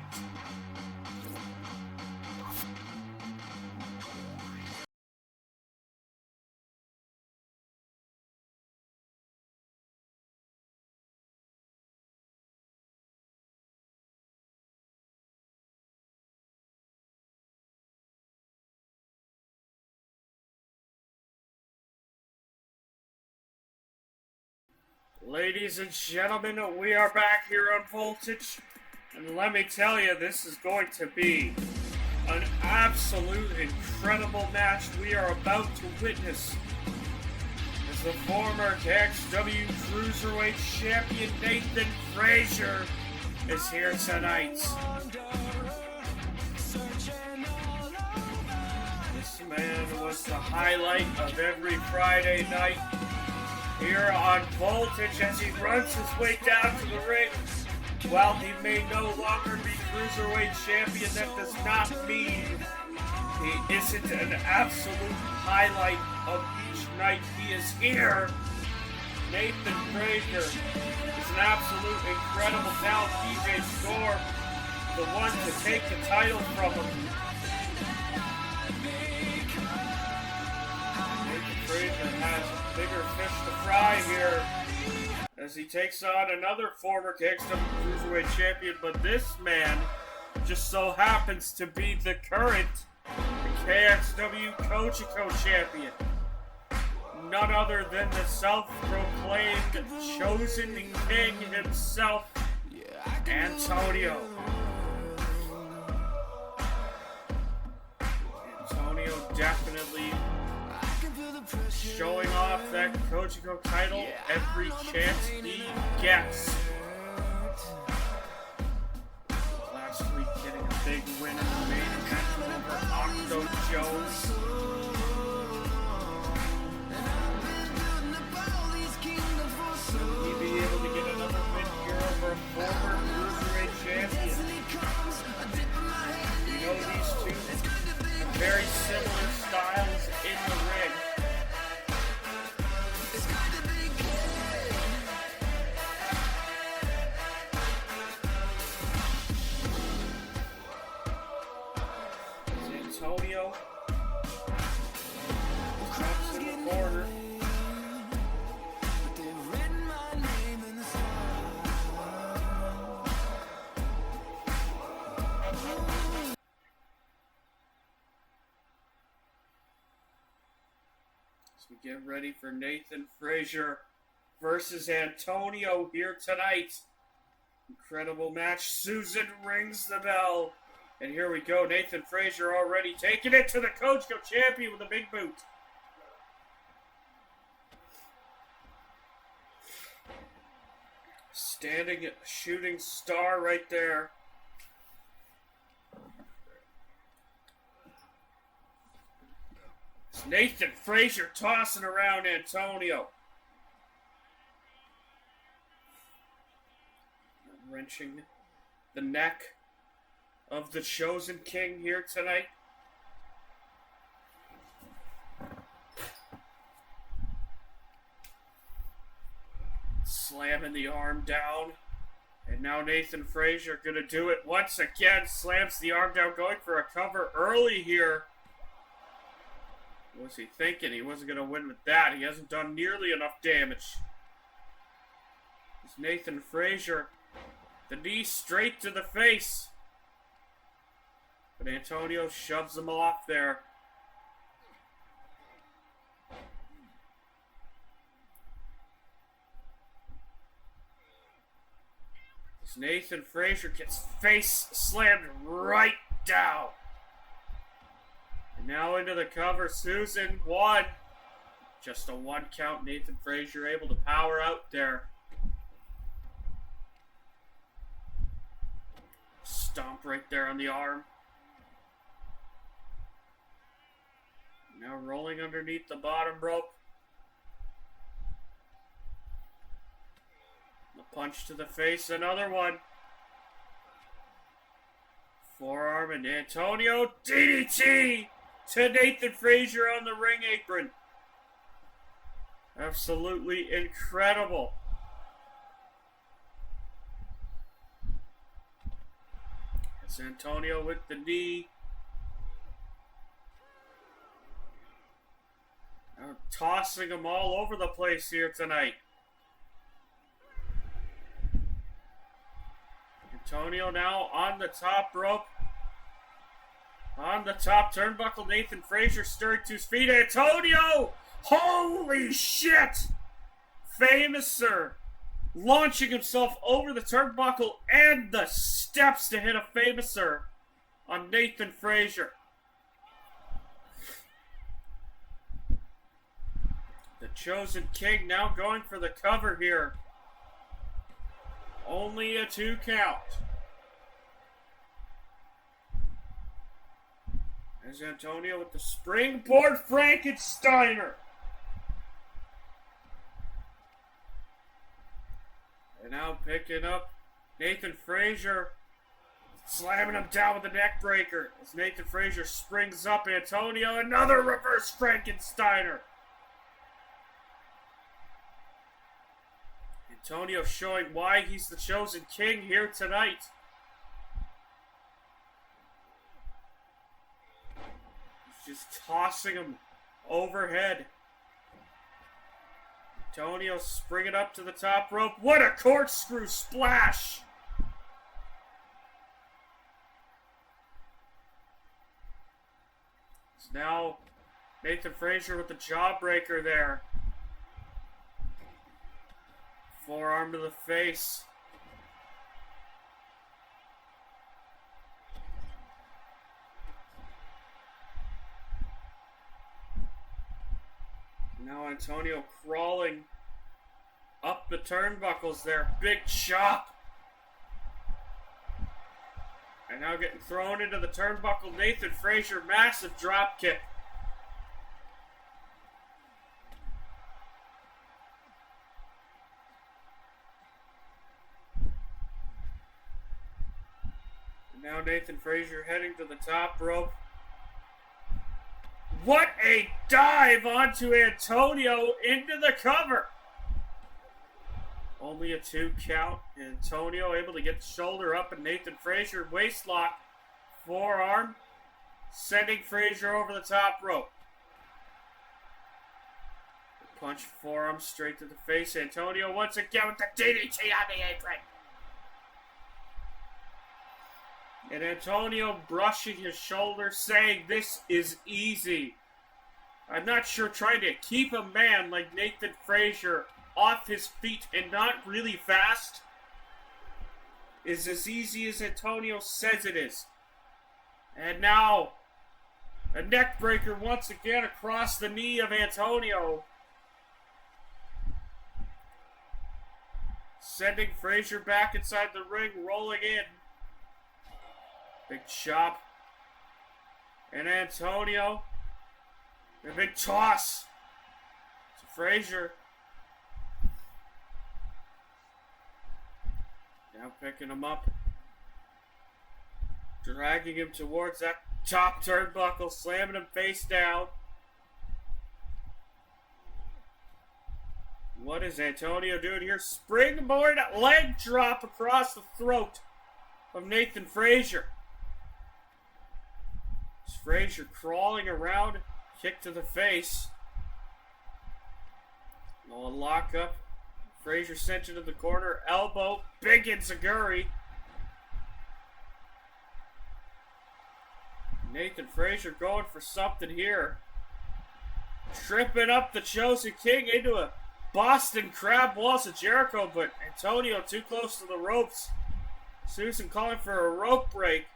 Ladies and gentlemen, we are back here on Voltage, and let me tell you, this is going to be an absolute incredible match we are about to witness as the former Kxw Cruiserweight Champion Nathan Frazier is here tonight. This man was the highlight of every Friday night here on Voltage as he runs his way down to the ring. While he may no longer be Cruiserweight Champion, that does not mean he isn't an absolute highlight of each night he is here. Nathan Frazier is an absolute incredible talent. DJ Storm, the one to take the title from him. Nathan Frazier has bigger fish to fry here as he takes on another former Kxw Cruiserweight Champion, but this man just so happens to be the current Kxw Kxw Champion. None other than the self-proclaimed chosen king himself, Antonio. Antonio definitely showing off that Kxw title every chance he gets. Last week getting a big win in the main event over Octo Jones. Will he be able to get another win here over a former Cruiserweight champion? We know these two have very similar styles in the ring. Antonio steps in the corner. As we get ready for Nathan Frazier versus Antonio here tonight. Incredible match. Susan rings the bell. And here we go. Nathan Frazier already taking it to the Kxw champion with a big boot. Standing shooting star right there. It's Nathan Frazier tossing around Antonio. Wrenching the neck of the Chosen King here tonight. Slamming the arm down. And now Nathan Frazier gonna do it once again. Slams the arm down, going for a cover early here. What was he thinking? He wasn't gonna win with that. He hasn't done nearly enough damage. It's Nathan Frazier. The knee straight to the face. But Antonio shoves him off there. As Nathan Frazier gets face slammed right down. And now into the cover. Susan, one. Just a one count. Nathan Frazier able to power out there. Stomp right there on the arm. Now rolling underneath the bottom rope. A punch to the face, another one. Forearm and Antonio DDT to Nathan Frazier on the ring apron. Absolutely incredible. It's Antonio with the knee. Now tossing him all over the place here tonight. Antonio now on the top rope. On the top turnbuckle, Nathan Frazier stirred to his feet. Antonio! Holy shit! Famous Sir launching himself over the turnbuckle and the steps to hit a Famous Sir on Nathan Frazier. The Chosen King now going for the cover here. Only a 2 count. There's Antonio with the springboard Frankensteiner. And now picking up Nathan Frazier, slamming him down with the neck breaker. As Nathan Frazier springs up, Antonio, another reverse Frankensteiner. Antonio showing why he's the Chosen King here tonight. He's just tossing him overhead. Antonio springing up to the top rope. What a corkscrew splash! It's now Nathan Frazier with the jawbreaker there. Forearm to the face. Now Antonio crawling up the turnbuckles there. Big chop. And now getting thrown into the turnbuckle. Nathan Frazier, massive drop kick. Now Nathan Frazier heading to the top rope. What a dive onto Antonio into the cover. Only a 2 count. Antonio able to get the shoulder up, and Nathan Frazier waist lock. Forearm. Sending Frazier over the top rope. Punch forearm straight to the face. Antonio once again with the DDT on the apron. And Antonio brushing his shoulder, saying this is easy. I'm not sure trying to keep a man like Nathan Frazier off his feet and not really fast is as easy as Antonio says it is. And now, a neck breaker once again across the knee of Antonio. Sending Frazier back inside the ring, rolling in. Big chop. And Antonio. A big toss to Frazier. Now picking him up. Dragging him towards that top turnbuckle, slamming him face down. What is Antonio doing here? Springboard leg drop across the throat of Nathan Frazier. Frazier crawling around, kick to the face. No lock up. Frazier sent into the corner, elbow, big enziguri. Nathan Frazier going for something here. Tripping up the Chosen King into a Boston Crab Waltz of Jericho, but Antonio too close to the ropes. Susan calling for a rope break.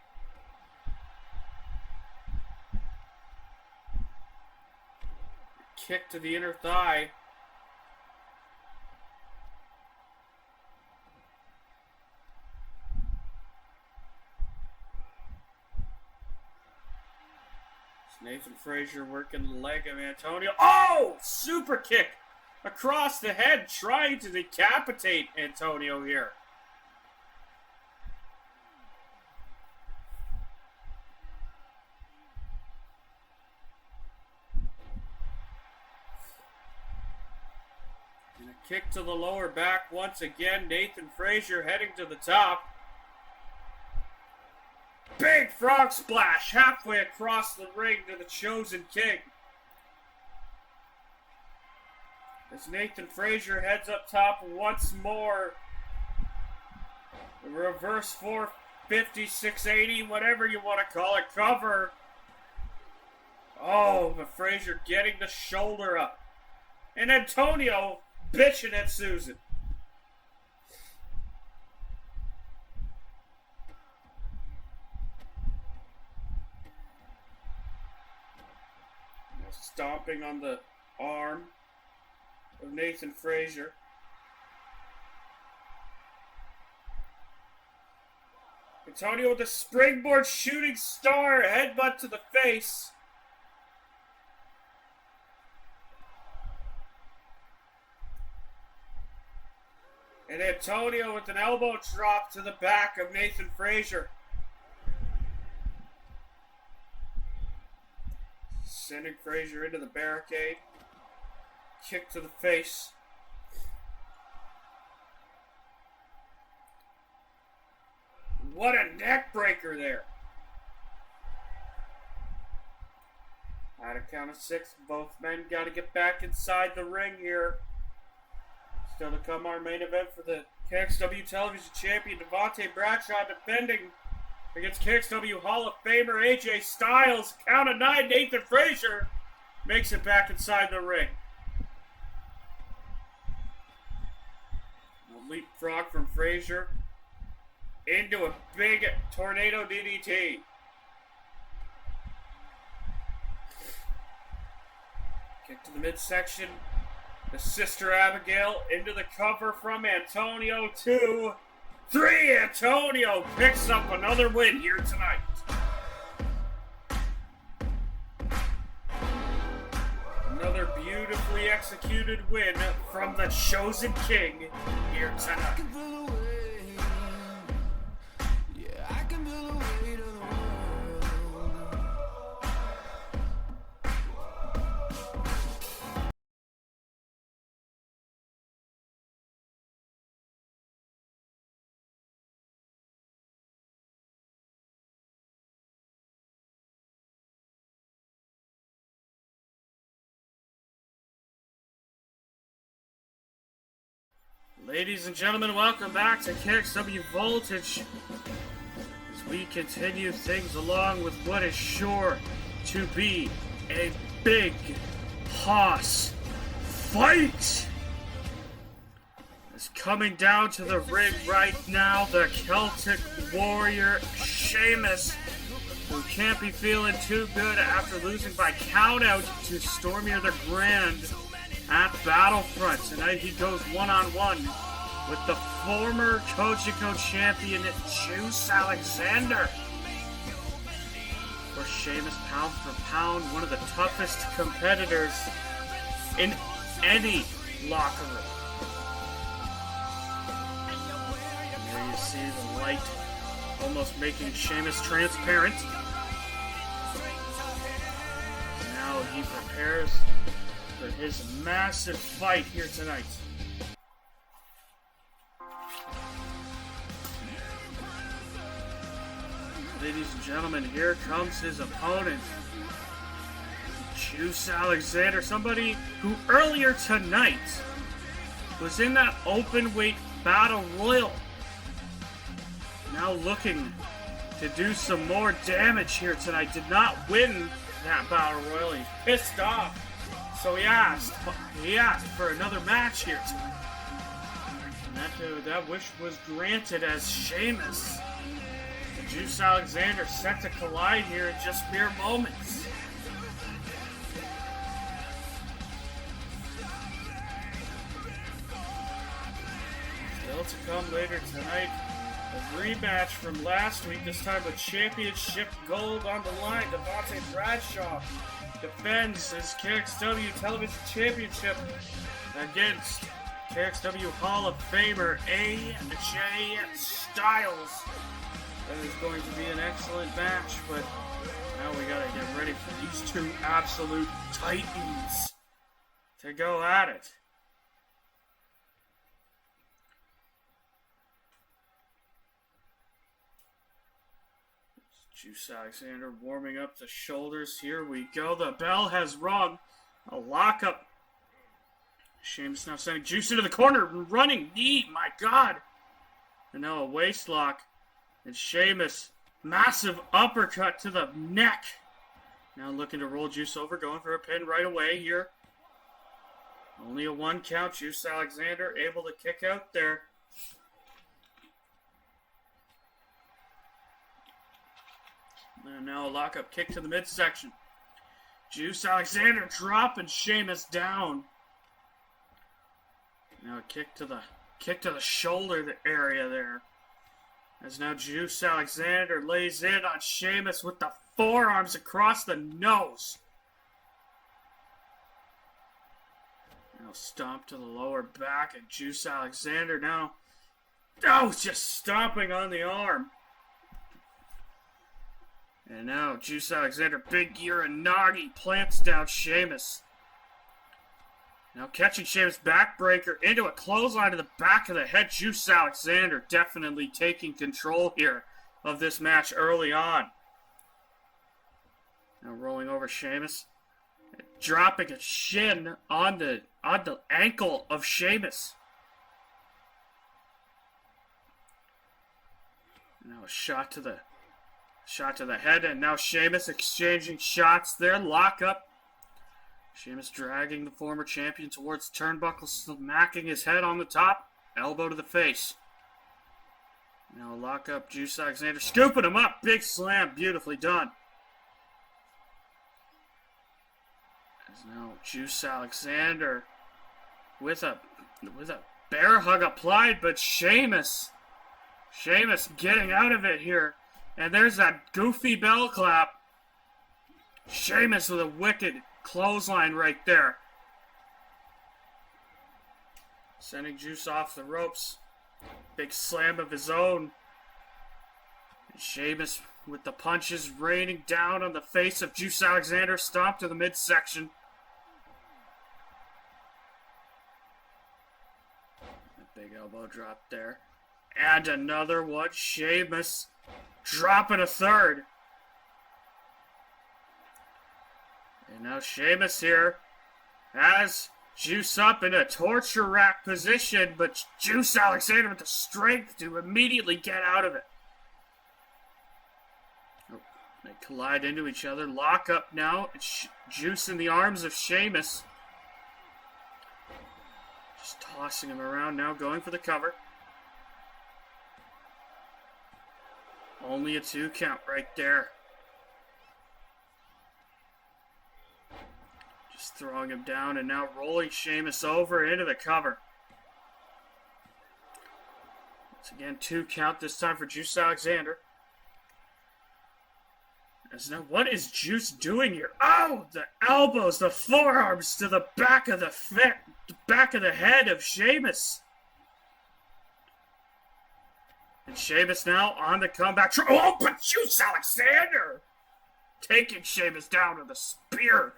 Kick to the inner thigh. Nathan Frazier working the leg of Antonio. Oh! Super kick across the head, trying to decapitate Antonio here. And a kick to the lower back once again. Nathan Frazier heading to the top. Big frog splash halfway across the ring to the Chosen King. As Nathan Frazier heads up top once more. The reverse 450, 680, whatever you want to call it, cover. Oh, but Frazier getting the shoulder up. And Antonio bitching at Susan. Stomping on the arm of Nathan Frazier. Antonio with the springboard shooting star, headbutt to the face. And Antonio with an elbow drop to the back of Nathan Frazier. Sending Frazier into the barricade. Kick to the face. What a neck breaker there. At a count of 6, both men got to get back inside the ring here. Still to come, our main event for the Kxw Television Champion, Devontae Bradshaw, defending against Kxw Hall of Famer AJ Styles. Count of 9, Nathan Frazier makes it back inside the ring. A leapfrog from Frazier into a big tornado DDT. Kick to the midsection. The Sister Abigail into the cover from Antonio. 2, 3. Antonio picks up another win here tonight. Another beautifully executed win from the Chosen King here tonight. Ladies and gentlemen, welcome back to Kxw Voltage as we continue things along with what is sure to be a big Hoss fight! Is coming down to the ring right now, the Celtic Warrior Sheamus, who can't be feeling too good after losing by countout to Stormier the Grand at Battlefront. Tonight he goes one-on-one with the former Kojiko champion Juice Alexander. For Sheamus, pound for pound, one of the toughest competitors in any locker room. Here you see the light almost making Sheamus transparent. Now he prepares for his massive fight here tonight. Ladies and gentlemen, here comes his opponent, Juice Alexander, somebody who earlier tonight was in that open weight battle royal. Now looking to do some more damage here tonight. Did not win that battle royal. He's pissed off. So he asked for another match here tonight. And that wish was granted as Sheamus and Juice Alexander set to collide here in just mere moments. Still to come later tonight, a rematch from last week, this time with championship gold on the line. Devontae Bradshaw defends his KXW Television Championship against KXW Hall of Famer AJ Styles. That is going to be an excellent match, but now we gotta get ready for these two absolute titans to go at it. Juice Alexander warming up the shoulders. Here we go. The bell has rung. A lockup. Sheamus now sending Juice into the corner. Running knee. My God. And now a waist lock. And Sheamus. Massive uppercut to the neck. Now looking to roll Juice over. Going for a pin right away here. Only a 1 count. Juice Alexander able to kick out there. And now a lockup kick to the midsection. Juice Alexander dropping Sheamus down. Now a kick to the shoulder area there. As now Juice Alexander lays in on Sheamus with the forearms across the nose. Now stomp to the lower back, and Juice Alexander now just stomping on the arm. And now Juice Alexander, big gear and Nagi plants down Sheamus. Now catching Sheamus backbreaker into a clothesline to the back of the head. Juice Alexander definitely taking control here of this match early on. Now rolling over Sheamus, dropping a shin on the ankle of Sheamus. Now a shot to the head, and now Sheamus exchanging shots there. Lock up. Sheamus dragging the former champion towards the turnbuckle, smacking his head on the top. Elbow to the face. Now lock up. Juice Alexander scooping him up. Big slam. Beautifully done. As now Juice Alexander with a bear hug applied, but Sheamus getting out of it here. And there's that goofy bell clap. Sheamus with a wicked clothesline right there. Sending Juice off the ropes. Big slam of his own. And Sheamus with the punches raining down on the face of Juice Alexander. Stomp to the midsection. A big elbow drop there. And another one. Sheamus dropping a third. And now Sheamus here has Juice up in a torture rack position, but Juice Alexander with the strength to immediately get out of it. Oh, They collide into each other. Lock up now. Juice in the arms of Sheamus. Just tossing him around now, going for the cover. Only a 2 count right there. Just throwing him down and now rolling Sheamus over into the cover. Once again, 2 count this time for Juice Alexander. As now, what is Juice doing here? Oh, the elbows, the forearms to the back of the head of Sheamus. And Sheamus now on the comeback. Oh, but Juice Alexander taking Sheamus down with a spear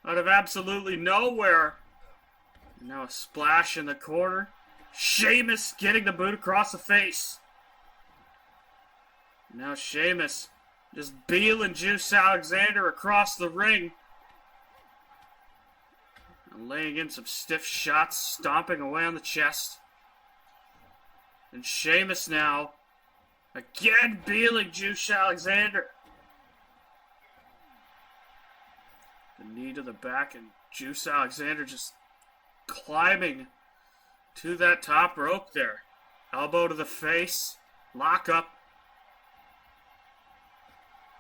out of absolutely nowhere. And now a splash in the corner. Sheamus getting the boot across the face. Now Sheamus just beeling Juice Alexander across the ring. And laying in some stiff shots, stomping away on the chest. And Sheamus now, again beeling Juice Alexander. The knee to the back and Juice Alexander just climbing to that top rope there. Elbow to the face, lock up.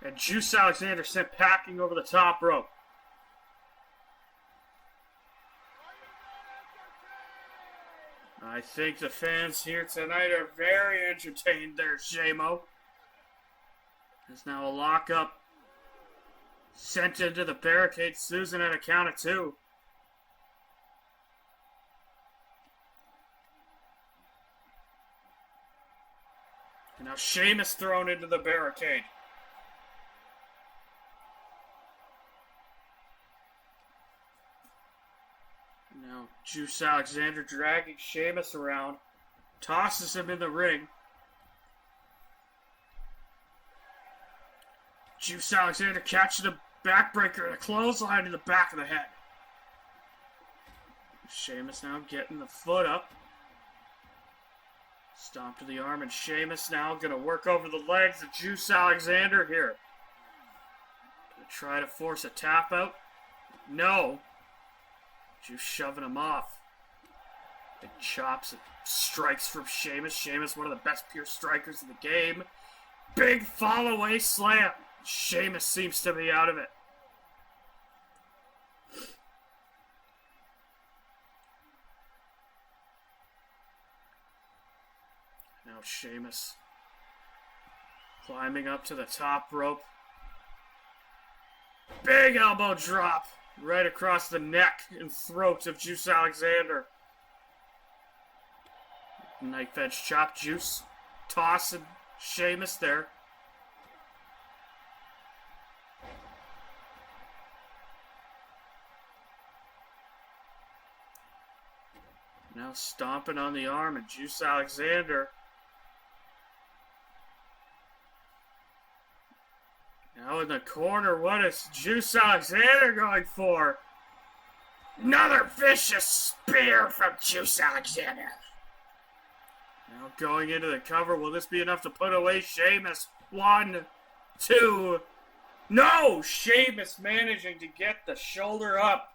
And Juice Alexander sent packing over the top rope. I think the fans here tonight are very entertained there, Shamo. There's now a lockup. Sent into the barricade. Susan at a count of 2. And now Sheamus thrown into the barricade. Now Juice Alexander dragging Sheamus around. Tosses him in the ring. Juice Alexander catching a backbreaker and a clothesline in the back of the head. Sheamus now getting the foot up. Stomp to the arm, and Sheamus now going to work over the legs of Juice Alexander here. Going to try to force a tap out. No. Juice shoving him off. Big chops and strikes from Sheamus. Sheamus, one of the best pure strikers in the game. Big fall-away slam. Sheamus seems to be out of it. Now Sheamus climbing up to the top rope. Big elbow drop right across the neck and throat of Juice Alexander. Knife edge chop. Juice tossing Sheamus there. Now stomping on the arm and Juice Alexander. Now in the corner, what is Juice Alexander going for? Another vicious spear from Juice Alexander. Now going into the cover. Will this be enough to put away Sheamus? 1, 2. No! Sheamus managing to get the shoulder up.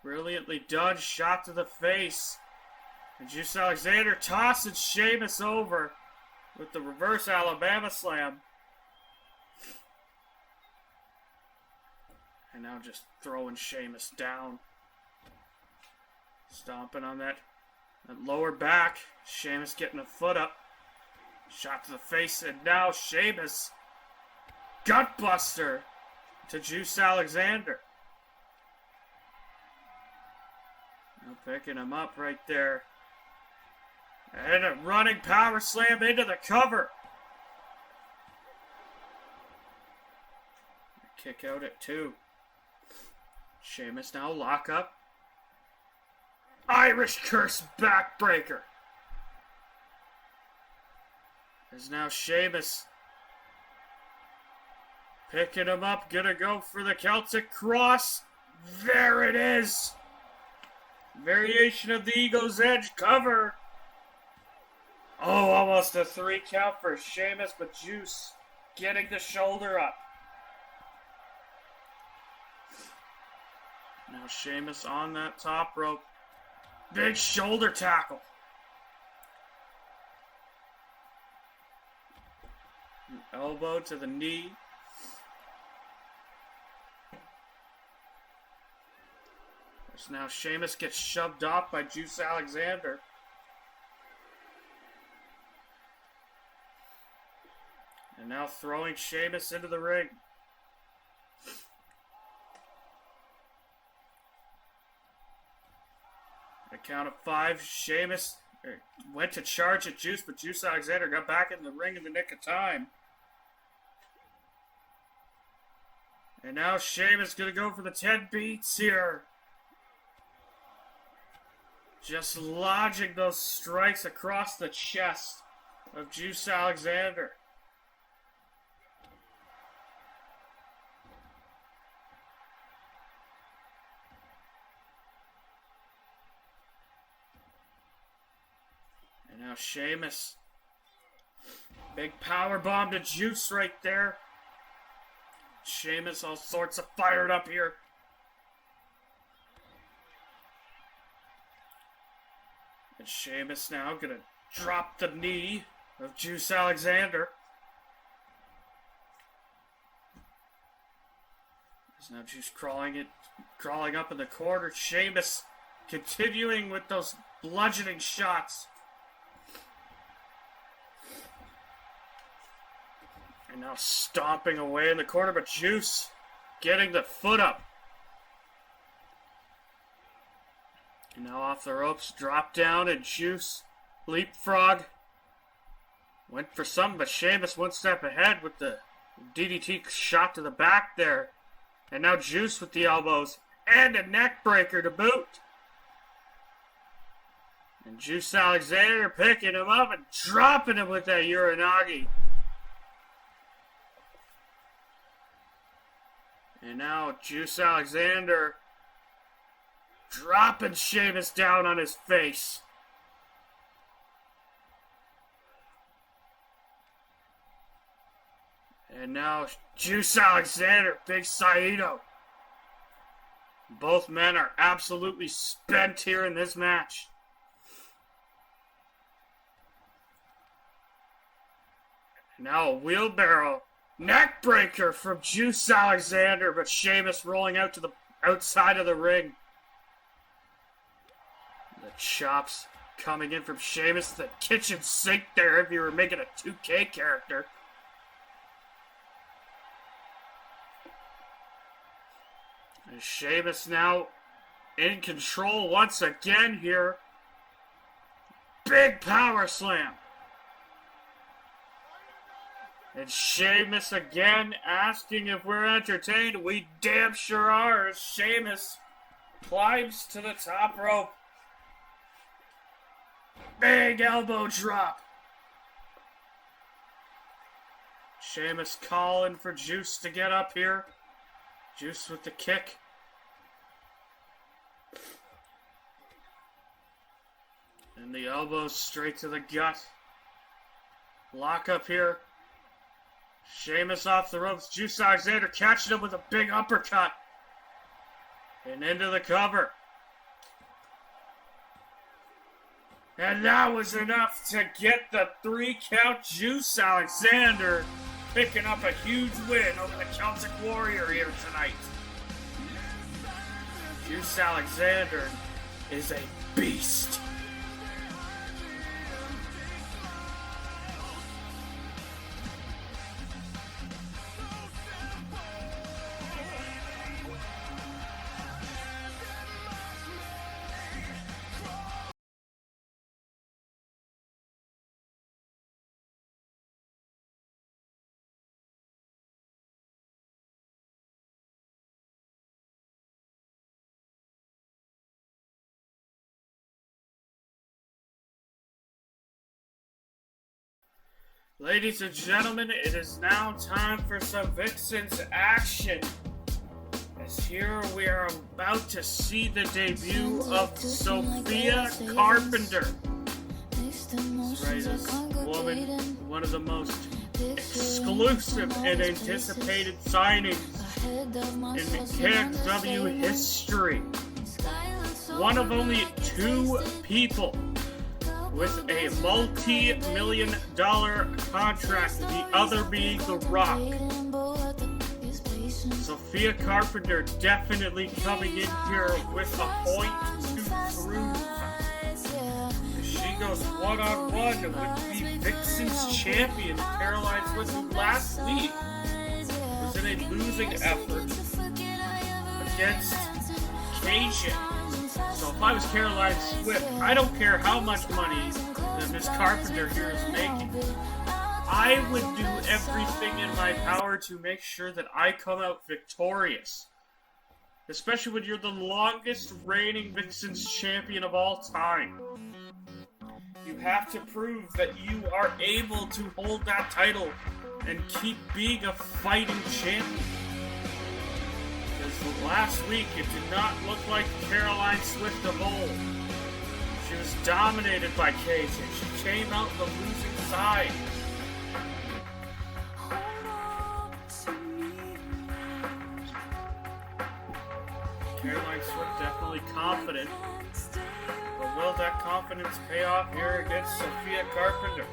Brilliantly done. Shot to the face. And Juice Alexander tossing Sheamus over with the reverse Alabama slam. And now just throwing Sheamus down. Stomping on that lower back. Sheamus getting a foot up. Shot to the face. And now Sheamus. Gutbuster to Juice Alexander. Now picking him up right there. And a running power slam into the cover. Kick out at 2. Sheamus now lock up. Irish curse backbreaker. As now Sheamus picking him up. Gonna go for the Celtic cross. There it is. Variation of the Ego's Edge cover. Oh, almost a 3 count for Sheamus, but Juice getting the shoulder up. Now Sheamus on that top rope. Big shoulder tackle. An elbow to the knee. So now Sheamus gets shoved off by Juice Alexander. And now throwing Sheamus into the ring. A count of 5, Sheamus went to charge at Juice, but Juice Alexander got back in the ring in the nick of time. And now Sheamus gonna go for the 10 beats here. Just lodging those strikes across the chest of Juice Alexander. And now Sheamus. Big power bomb to Juice right there. Sheamus all sorts of fired up here. And Sheamus now gonna drop the knee of Juice Alexander. There's now Juice crawling up in the corner. Sheamus continuing with those bludgeoning shots. And now stomping away in the corner, but Juice getting the foot up. And now off the ropes, drop down, and Juice leapfrog. Went for some, but Sheamus one step ahead with the DDT shot to the back there. And now Juice with the elbows and a neck breaker to boot. And Juice Alexander picking him up and dropping him with that Uranagi. And now Juice Alexander dropping Sheamus down on his face. And now Juice Alexander, Big Saito. Both men are absolutely spent here in this match. And now a wheelbarrow neck breaker from Juice Alexander, but Sheamus rolling out to the outside of the ring. The chops coming in from Sheamus, the kitchen sink there if you were making a 2K character. And Sheamus now in control once again here. Big power slam. And Sheamus again asking if we're entertained. We damn sure are, as Sheamus climbs to the top rope. Big elbow drop. Sheamus calling for Juice to get up here. Juice with the kick. And the elbows straight to the gut. Lock up here. Sheamus off the ropes. Juice Alexander catching him with a big uppercut. And into the cover. And that was enough to get the 3 count. Juice Alexander picking up a huge win over the Celtic Warrior here tonight. Juice Alexander is a beast. Ladies and gentlemen, it is now time for some Vixens action. As here we are about to see the debut of Sophia Carpenter. This right, this woman, one of the most exclusive exclusive and anticipated signings in Kxw history. One of only 2 people with a multi-million-dollar contract, the other being The Rock. Sophia Carpenter definitely coming in here with a point to prove. She goes one-on-one with the Vixen's champion, Caroline Swift, who last week was in a losing effort against Kxw. So if I was Caroline Swift, I don't care how much money that Miss Carpenter here is making. I would do everything in my power to make sure that I come out victorious. Especially when you're the longest reigning Vixen's champion of all time. You have to prove that you are able to hold that title and keep being a fighting champion. Because last week it did not look like Caroline Swift of old. She was dominated by Kxw. She came out the losing side. Caroline Swift definitely confident. But will that confidence pay off here against Sophia Carpenter?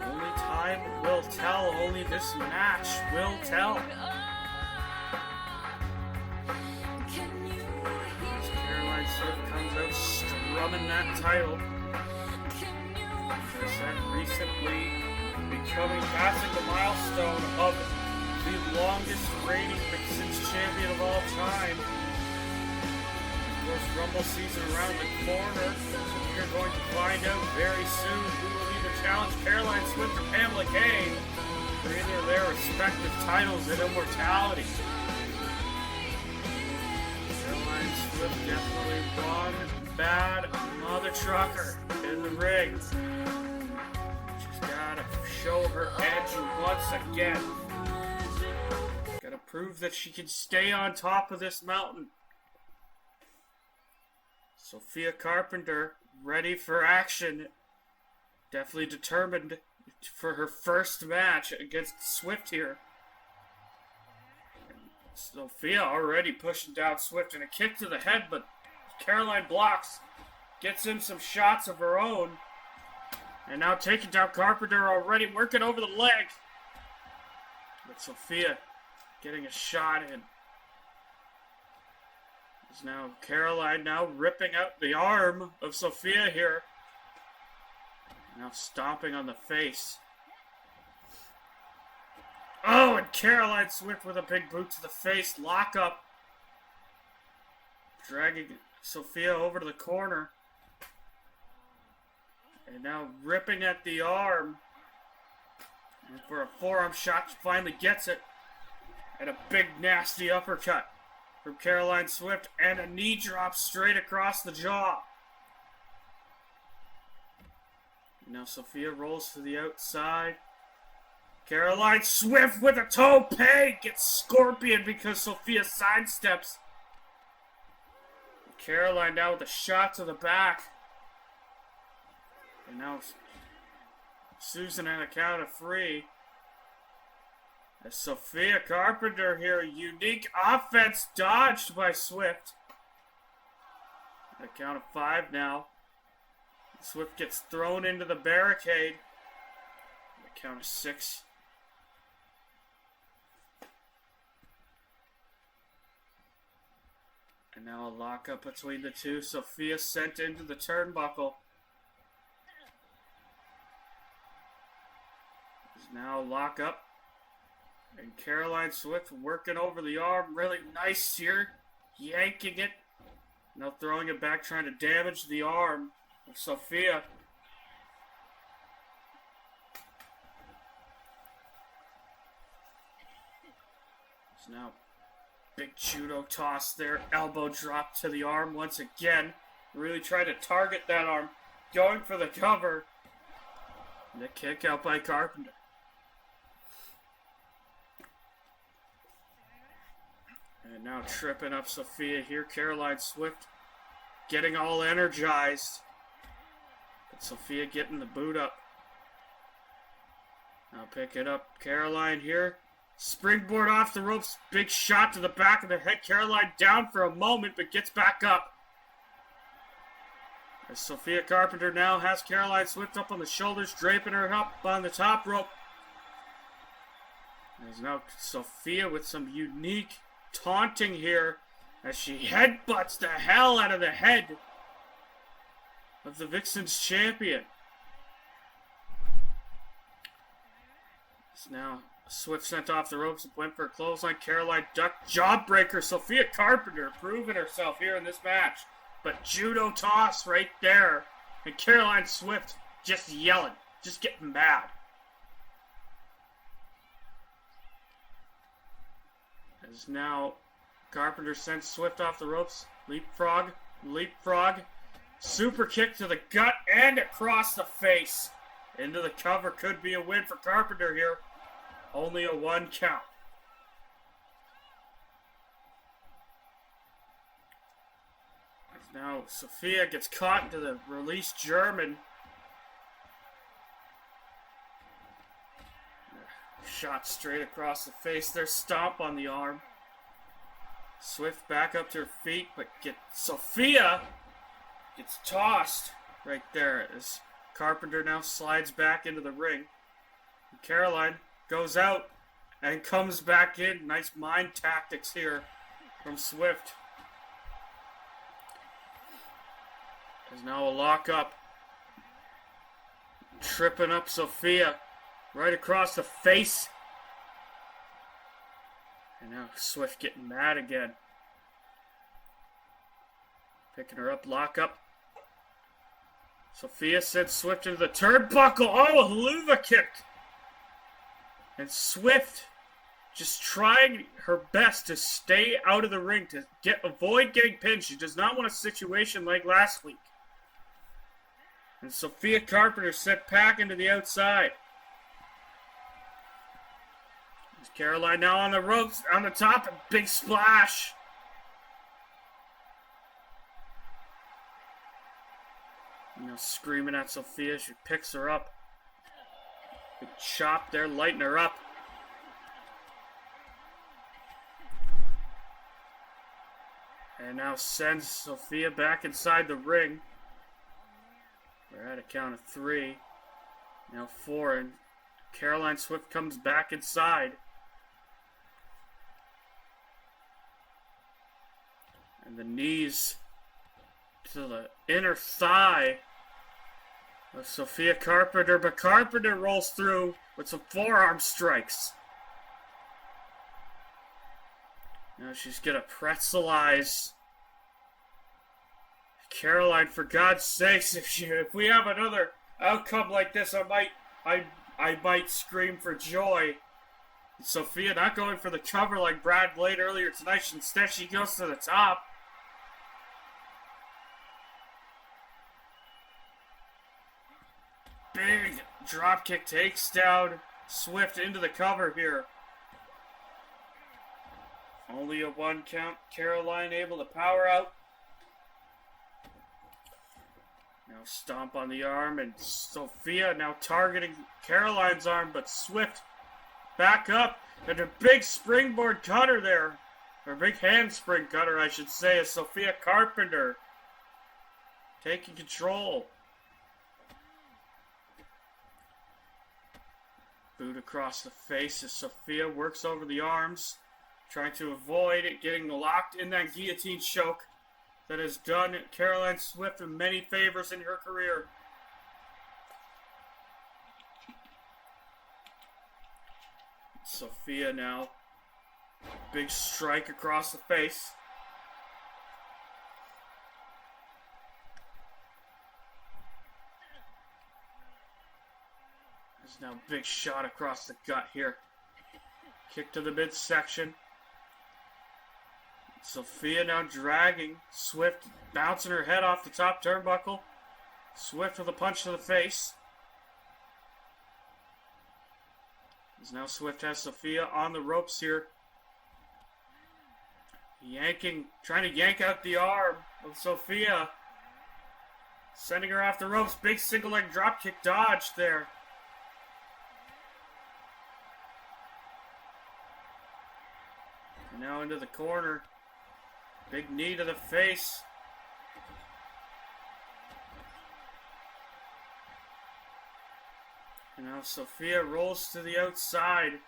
Only time will tell. Only this match will tell. As Caroline Swift comes out strumming that title. As I said, recently passing the milestone of the longest reigning Vixen's champion of all time. Of course, Rumble season around the corner, so we're going to find out very soon who will either challenge Caroline Swift or Pamela Kane for either their respective titles in Immortality. Caroline Swift definitely one bad mother trucker in the ring. She's gotta show her edge once again. Gotta prove that she can stay on top of this mountain. Sophia Carpenter, ready for action. Definitely determined for her first match against Swift here. And Sophia already pushing down Swift, and a kick to the head, but Caroline blocks. Gets in some shots of her own. And now taking down Carpenter already, working over the leg. But Sophia getting a shot in. Is now Caroline now ripping out the arm of Sophia here. Now stomping on the face. Oh, and Caroline Swift with a big boot to the face. Lock up. Dragging Sophia over to the corner. And now ripping at the arm. And for a forearm shot, she finally gets it. And a big nasty uppercut from Caroline Swift. And a knee drop straight across the jaw. Now Sophia rolls to the outside. Caroline Swift with a tope gets scorpion because Sophia sidesteps. Caroline now with a shot to the back. And now Susan at a count of 3. As Sophia Carpenter here, unique offense dodged by Swift. At a count of 5 now. Swift gets thrown into the barricade. At a count of 6. And now a lockup between the two. Sophia sent into the turnbuckle. There's now a lockup. And Caroline Swift working over the arm. Really nice here. Yanking it. Now throwing it back, trying to damage the arm of Sophia. There's now big judo toss there. Elbow drop to the arm once again. Really trying to target that arm. Going for the cover. And a kick out by Carpenter. And now tripping up Sophia here. Caroline Swift getting all energized. But Sophia getting the boot up. Now pick it up, Caroline here. Springboard off the ropes, big shot to the back of the head. Caroline down for a moment, but gets back up. As Sophia Carpenter now has Caroline Swift up on the shoulders, draping her up on the top rope. There's now Sophia with some unique taunting here as she headbutts the hell out of the head of the Vixen's champion. It's now Swift sent off the ropes and went for a clothesline. Caroline ducked jawbreaker. Sophia Carpenter proving herself here in this match. But judo toss right there. And Caroline Swift just yelling. Just getting mad. As now Carpenter sends Swift off the ropes. Leapfrog. Super kick to the gut and across the face. Into the cover. Could be a win for Carpenter here. Only a 1 count. As now Sophia gets caught into the released German. Shot straight across the face. There's stomp on the arm. Swift back up to her feet, but Sophia gets tossed right there as Carpenter now slides back into the ring. And Caroline goes out and comes back in. Nice mind tactics here from Swift. There's now a lockup. Tripping up Sophia right across the face. And now Swift getting mad again. Picking her up, lockup. Sophia sends Swift into the turnbuckle. Oh, a haluva kick. And Swift just trying her best to stay out of the ring, to avoid getting pinned. She does not want a situation like last week. And Sophia Carpenter sent back into the outside. There's Caroline now on the ropes, on the top, and big splash. You know, screaming at Sophia, she picks her up. Big chop there, lighten her up. And now sends Sophia back inside the ring. We're at a count of 3. Now 4, and Caroline Swift comes back inside. And the knees to the inner thigh of Sophia Carpenter, but Carpenter rolls through with some forearm strikes. Now she's gonna pretzelize Caroline. For God's sakes, if we have another outcome like this, I might scream for joy. Sophia not going for the cover like Brad Blade earlier tonight. Instead, she goes to the top. Big dropkick takes down Swift into the cover here. Only a 1 count. Caroline able to power out. Now stomp on the arm, and Sophia now targeting Caroline's arm, but Swift back up, and a big springboard cutter there. Or big handspring cutter, I should say, as Sophia Carpenter taking control. Boot across the face as Sophia works over the arms, trying to avoid it getting locked in that guillotine choke that has done Caroline Swift many favors in her career. Sophia now, big strike across the face. There's now a big shot across the gut here. Kick to the midsection. Sophia now dragging Swift, bouncing her head off the top turnbuckle. Swift with a punch to the face. As now Swift has Sophia on the ropes here. Trying to yank out the arm of Sophia. Sending her off the ropes. Big single leg dropkick dodge there. And now into the corner. Big knee to the face. And now Sophia rolls to the outside.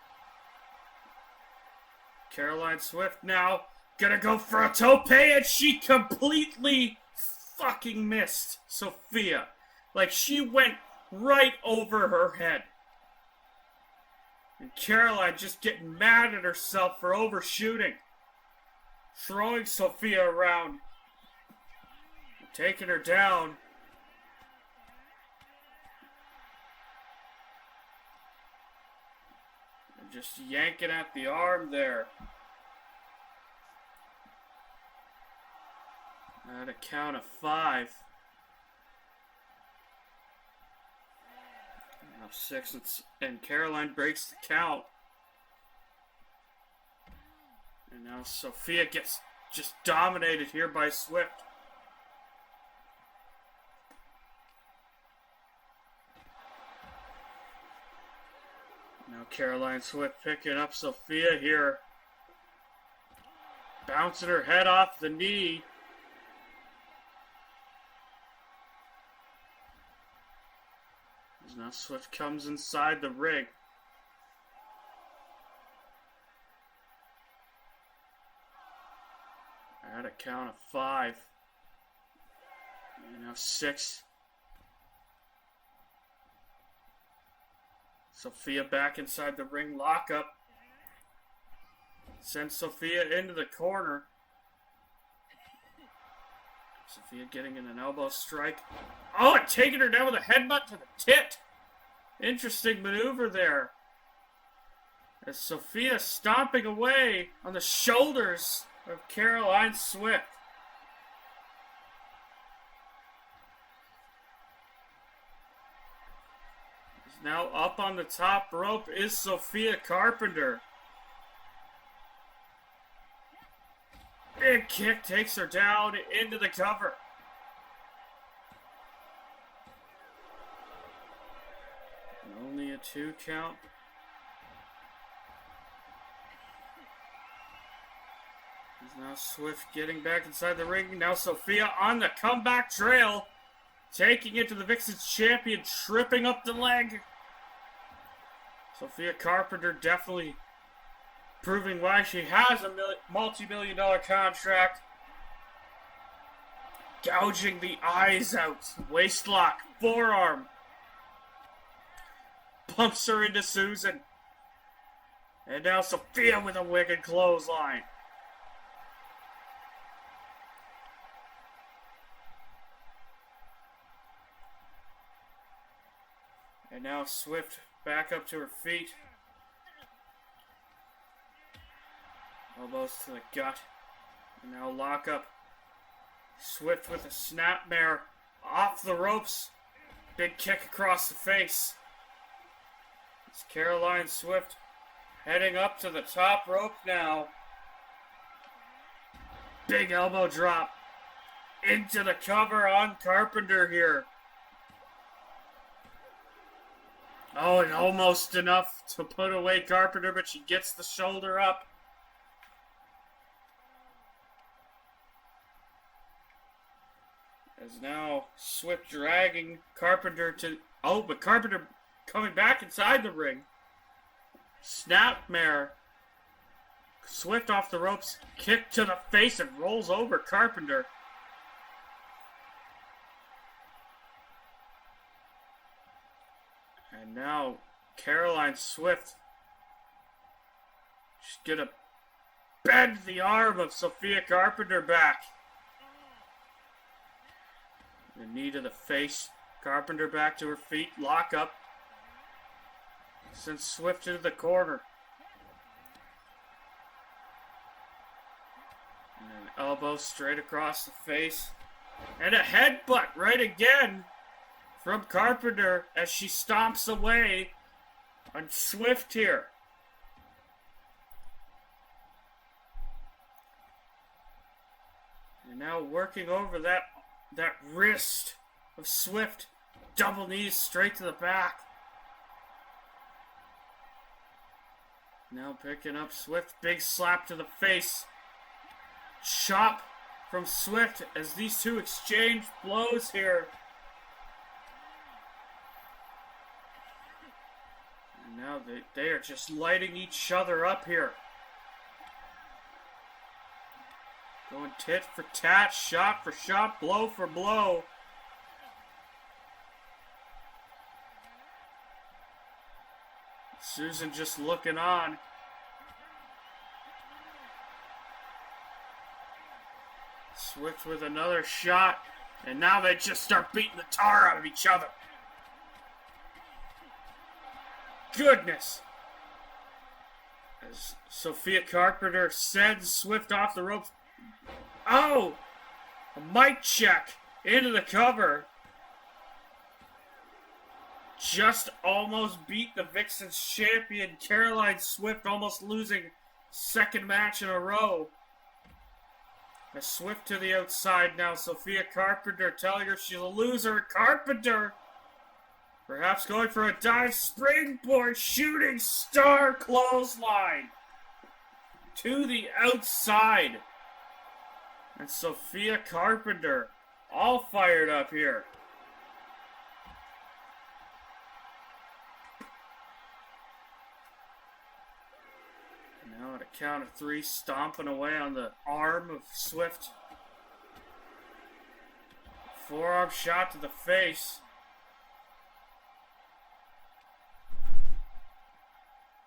Caroline Swift now gonna go for a tope, and she completely fucking missed Sophia. Like, she went right over her head. And Caroline just getting mad at herself for overshooting. Throwing Sophia around. Taking her down. And just yanking at the arm there. At a count of 5. Now 6, and Caroline breaks the count. And now Sophia gets just dominated here by Swift. Now Caroline Swift picking up Sophia here. Bouncing her head off the knee. As now Swift comes inside the ring. At a count of 5. And now 6. Sophia back inside the ring lockup. Sends Sophia into the corner. Sophia getting in an elbow strike. Oh, and taking her down with a headbutt to the tit. Interesting maneuver there. As Sophia stomping away on the shoulders of Caroline Swift. Now up on the top rope is Sophia Carpenter. Big kick takes her down into the cover. And only a 2 count. Now Swift getting back inside the ring. Now Sophia on the comeback trail. Taking it to the Vixens champion. Tripping up the leg. Sophia Carpenter definitely proving why she has a multi-million-dollar contract. Gouging the eyes out. Waist lock. Forearm. Pumps her into Susan. And now Sophia with a wicked clothesline. And now Swift back up to her feet. Elbows to the gut. And now lock up. Swift with a snapmare off the ropes. Big kick across the face. It's Caroline Swift heading up to the top rope now. Big elbow drop into the cover on Carpenter here. Oh, and almost enough to put away Carpenter, but she gets the shoulder up. As now Swift dragging Carpenter to... Oh, but Carpenter coming back inside the ring. Snapmare. Swift off the ropes. Kick to the face and rolls over Carpenter. And now Caroline Swift. She's gonna bend the arm of Sophia Carpenter back. The knee to the face. Carpenter back to her feet. Lock up. Sends Swift into the corner. And an elbow straight across the face. And a headbutt right again from Carpenter as she stomps away on Swift here. And now working over that wrist of Swift. Double knees straight to the back. Now picking up Swift. Big slap to the face. Chop from Swift as these two exchange blows here. And now they are just lighting each other up here. Going tit for tat, shot for shot, blow for blow. Susan just looking on. Swift with another shot. And now they just start beating the tar out of each other. Goodness. As Sophia Carpenter sends Swift off the ropes. Oh! A mic check into the cover. Just almost beat the Vixens champion, Caroline Swift, almost losing second match in a row. A Swift to the outside now. Sophia Carpenter telling her she's a loser. Carpenter perhaps going for a dive springboard shooting star clothesline to the outside. And Sophia Carpenter all fired up here. Now at a count of 3, stomping away on the arm of Swift. Forearm shot to the face.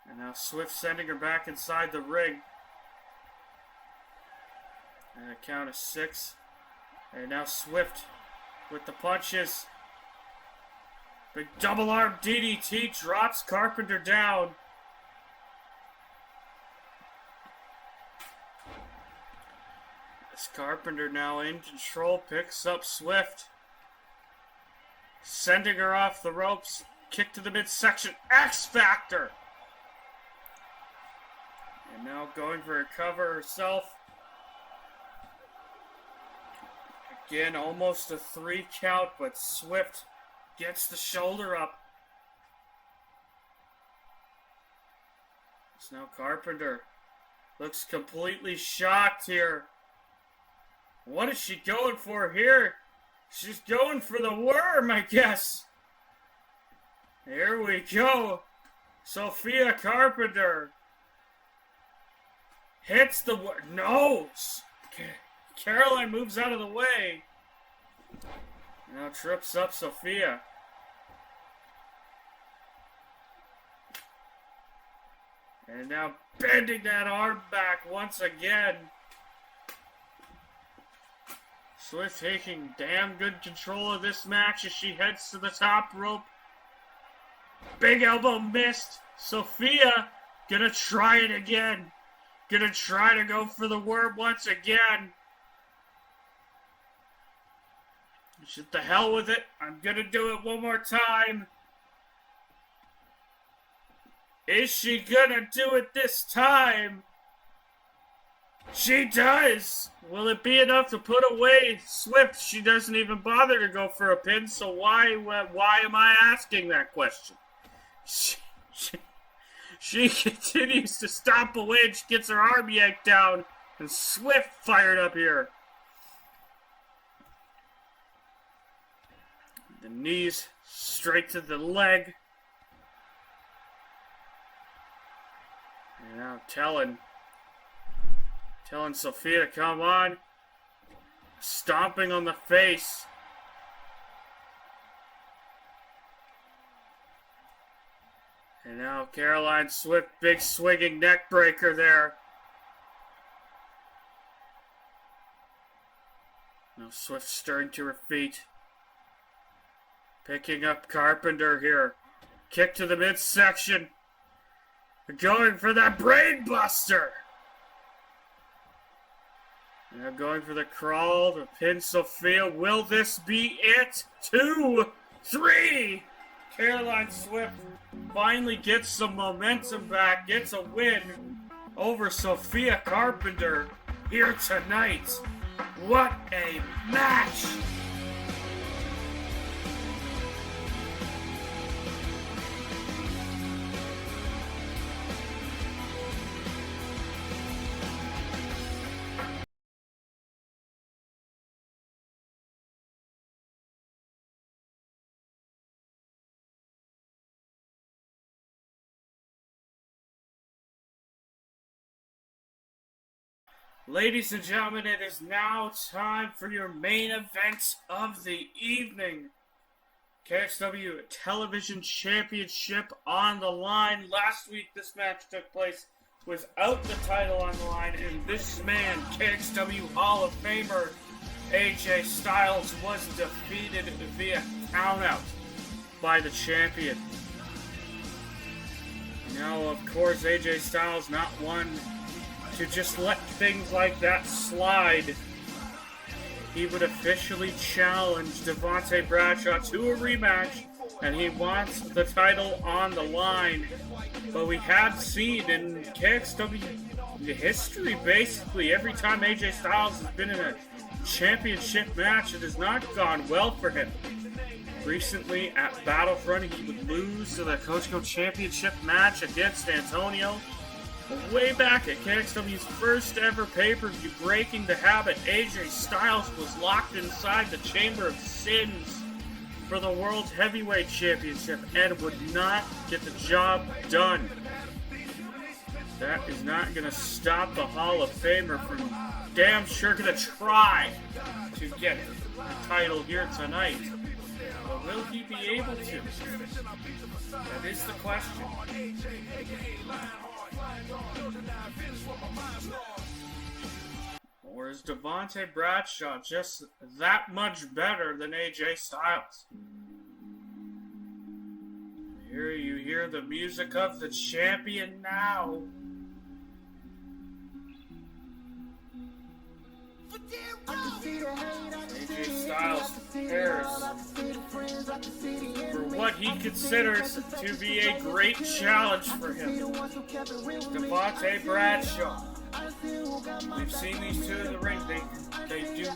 And now Swift sending her back inside the ring. And a count of 6. And now Swift with the punches. Big double arm DDT drops Carpenter down. As Carpenter now in control, picks up Swift. Sending her off the ropes. Kick to the midsection. X Factor. And now going for a cover herself. Again, almost a 3 count, but Swift gets the shoulder up. So now Carpenter looks completely shocked here. What is she going for here? She's going for the worm, I guess. Here we go. Sophia Carpenter hits the worm. No! Caroline moves out of the way. Now trips up Sophia. And now bending that arm back once again. Swift taking damn good control of this match as she heads to the top rope. Big elbow missed. Sophia gonna try it again. Gonna try to go for the worm once again. Just the hell with it. I'm gonna do it one more time. Is she gonna do it this time? She does! Will it be enough to put away Swift? She doesn't even bother to go for a pin, so why am I asking that question? She continues to stomp away and she gets her arm yanked down. And Swift fired up here. The knees straight to the leg. And now telling Sophia to come on. Stomping on the face. And now Caroline Swift, big swinging neck breaker there. Now Swift stirring to her feet. Picking up Carpenter here. Kick to the midsection. Going for that brain buster. Now going for the crawl to pin Sophia. Will this be it? 2, 3. Caroline Swift finally gets some momentum back. Gets a win over Sophia Carpenter here tonight. What a match! Ladies and gentlemen, it is now time for your main event of the evening. KXW Television Championship on the line. Last week, this match took place without the title on the line, and this man, KXW Hall of Famer AJ Styles, was defeated via countout by the champion. Now, of course, AJ Styles not one to just let things like that slide. He would officially challenge Devontae Bradshaw to a rematch, and he wants the title on the line. But we have seen in KXW history, basically, every time AJ Styles has been in a championship match, it has not gone well for him. Recently, at Battlefront, he would lose to the Kxw Championship match against Antonio. Way back at KXW's first ever pay-per-view, breaking the habit, AJ Styles was locked inside the Chamber of Sins for the World Heavyweight Championship and would not get the job done. That is not going to stop the Hall of Famer from damn sure going to try to get the title here tonight. But will he be able to? That is the question. Or is Devontae Bradshaw just that much better than AJ Styles? Here you hear the music of the champion now. AJ Styles prepares for what he considers to be a great challenge for him. Devontae Bradshaw. We've seen these two in the ring. They do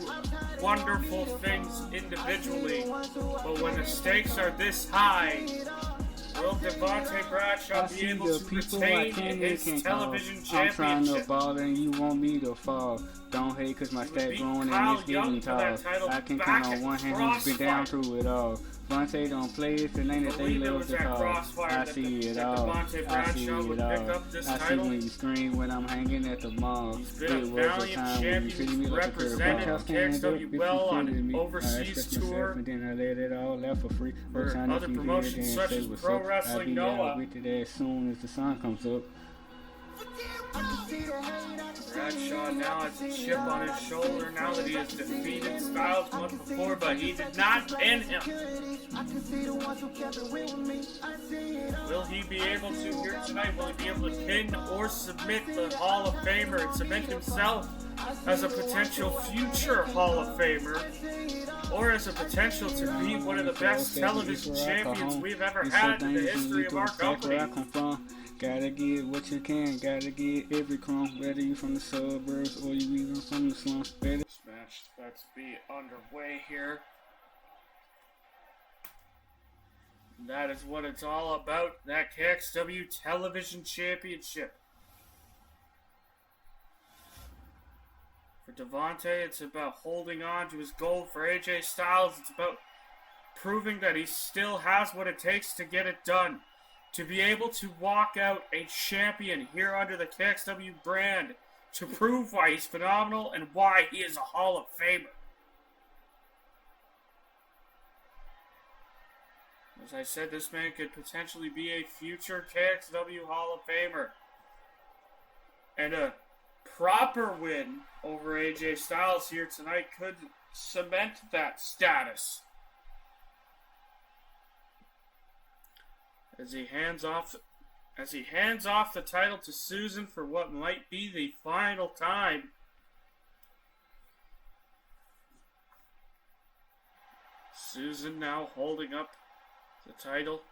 wonderful things individually, but when the stakes are this high, will Devontae Bradshaw be able to retain his television championship? I'm trying to ball and you want me to fall. Don't hate cause my stat growing and it's getting tall. I can count on one hand who's been down through it all. Vontae don't play it, the name that they love to call. I see it all. I see it all. I see when you scream when I'm hanging at the mall. He's been a valiant champion. He's represented KXW well on overseas tour. And then I let it all left for free. For other promotions such as Pro Wrestling Noah. With it as soon as the sun comes up. Bradshaw now has a chip on his shoulder now that he has defeated Styles once before, but he did not pin him. Will he be able to here tonight? Will he be able to pin or submit the Hall of Famer and cement himself as a potential future Hall of Famer? Or as a potential to be one of the best television champions we've ever had in the history of our company? Gotta get what you can, gotta get every crumb, whether you from the suburbs or you even from the slums. This match is about to be underway here. That is what it's all about, that KXW Television Championship. For Devontae, it's about holding on to his gold. For AJ Styles, it's about proving that he still has what it takes to get it done. To be able to walk out a champion here under the KXW brand, to prove why he's phenomenal and why he is a Hall of Famer. As I said, this man could potentially be a future KXW Hall of Famer. And a proper win over AJ Styles here tonight could cement that status. As he hands off the title to Susan for what might be the final time. Susan now holding up the title.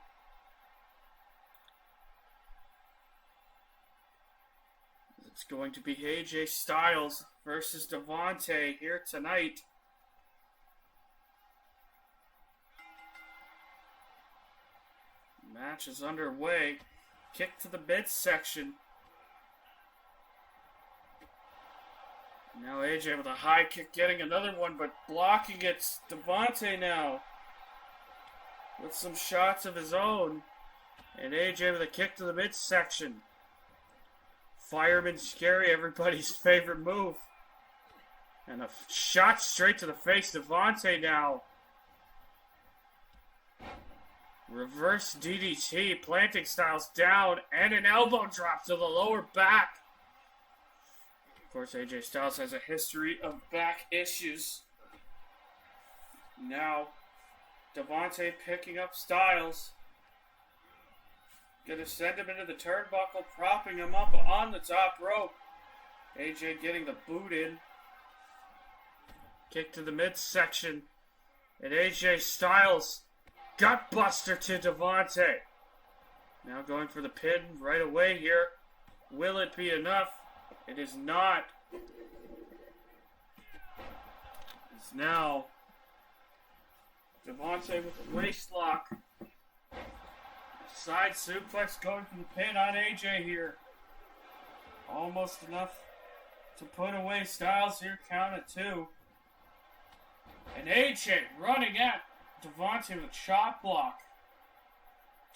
It's going to be AJ Styles versus Devontae here tonight. Match is underway. Kick to the midsection. Now AJ with a high kick getting another one, but blocking it. Devontae now with some shots of his own. And AJ with a kick to the midsection. Fireman Scary, everybody's favorite move. And a shot straight to the face. Devontae now. Reverse DDT. Planting Styles down. And an elbow drop to the lower back. Of course, AJ Styles has a history of back issues. Now, Devontae picking up Styles. Gonna send him into the turnbuckle, propping him up on the top rope. AJ getting the boot in. Kick to the midsection. And AJ Styles, gutbuster to Devontae. Now going for the pin right away here. Will it be enough? It is not. It's now Devontae with the waist lock. Side suplex going for the pin on AJ here. Almost enough to put away Styles here. Count at 2. And AJ running at Devontae with a chop block.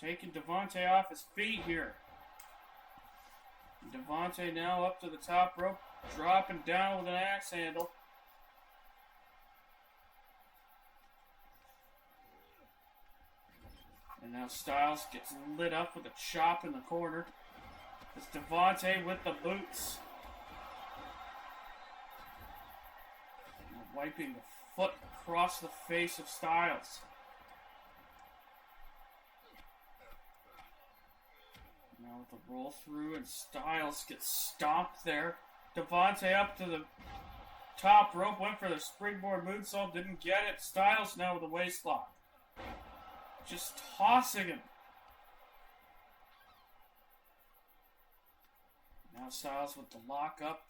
Taking Devontae off his feet here. Devontae now up to the top rope. Dropping down with an axe handle. And now Styles gets lit up with a chop in the corner. It's Devontae with the boots. Wiping the foot across the face of Styles. Now with the roll through and Styles gets stomped there. Devontae up to the top rope. Went for the springboard moonsault. Didn't get it. Styles now with a waist lock. Just tossing him. Now Styles with the lock up.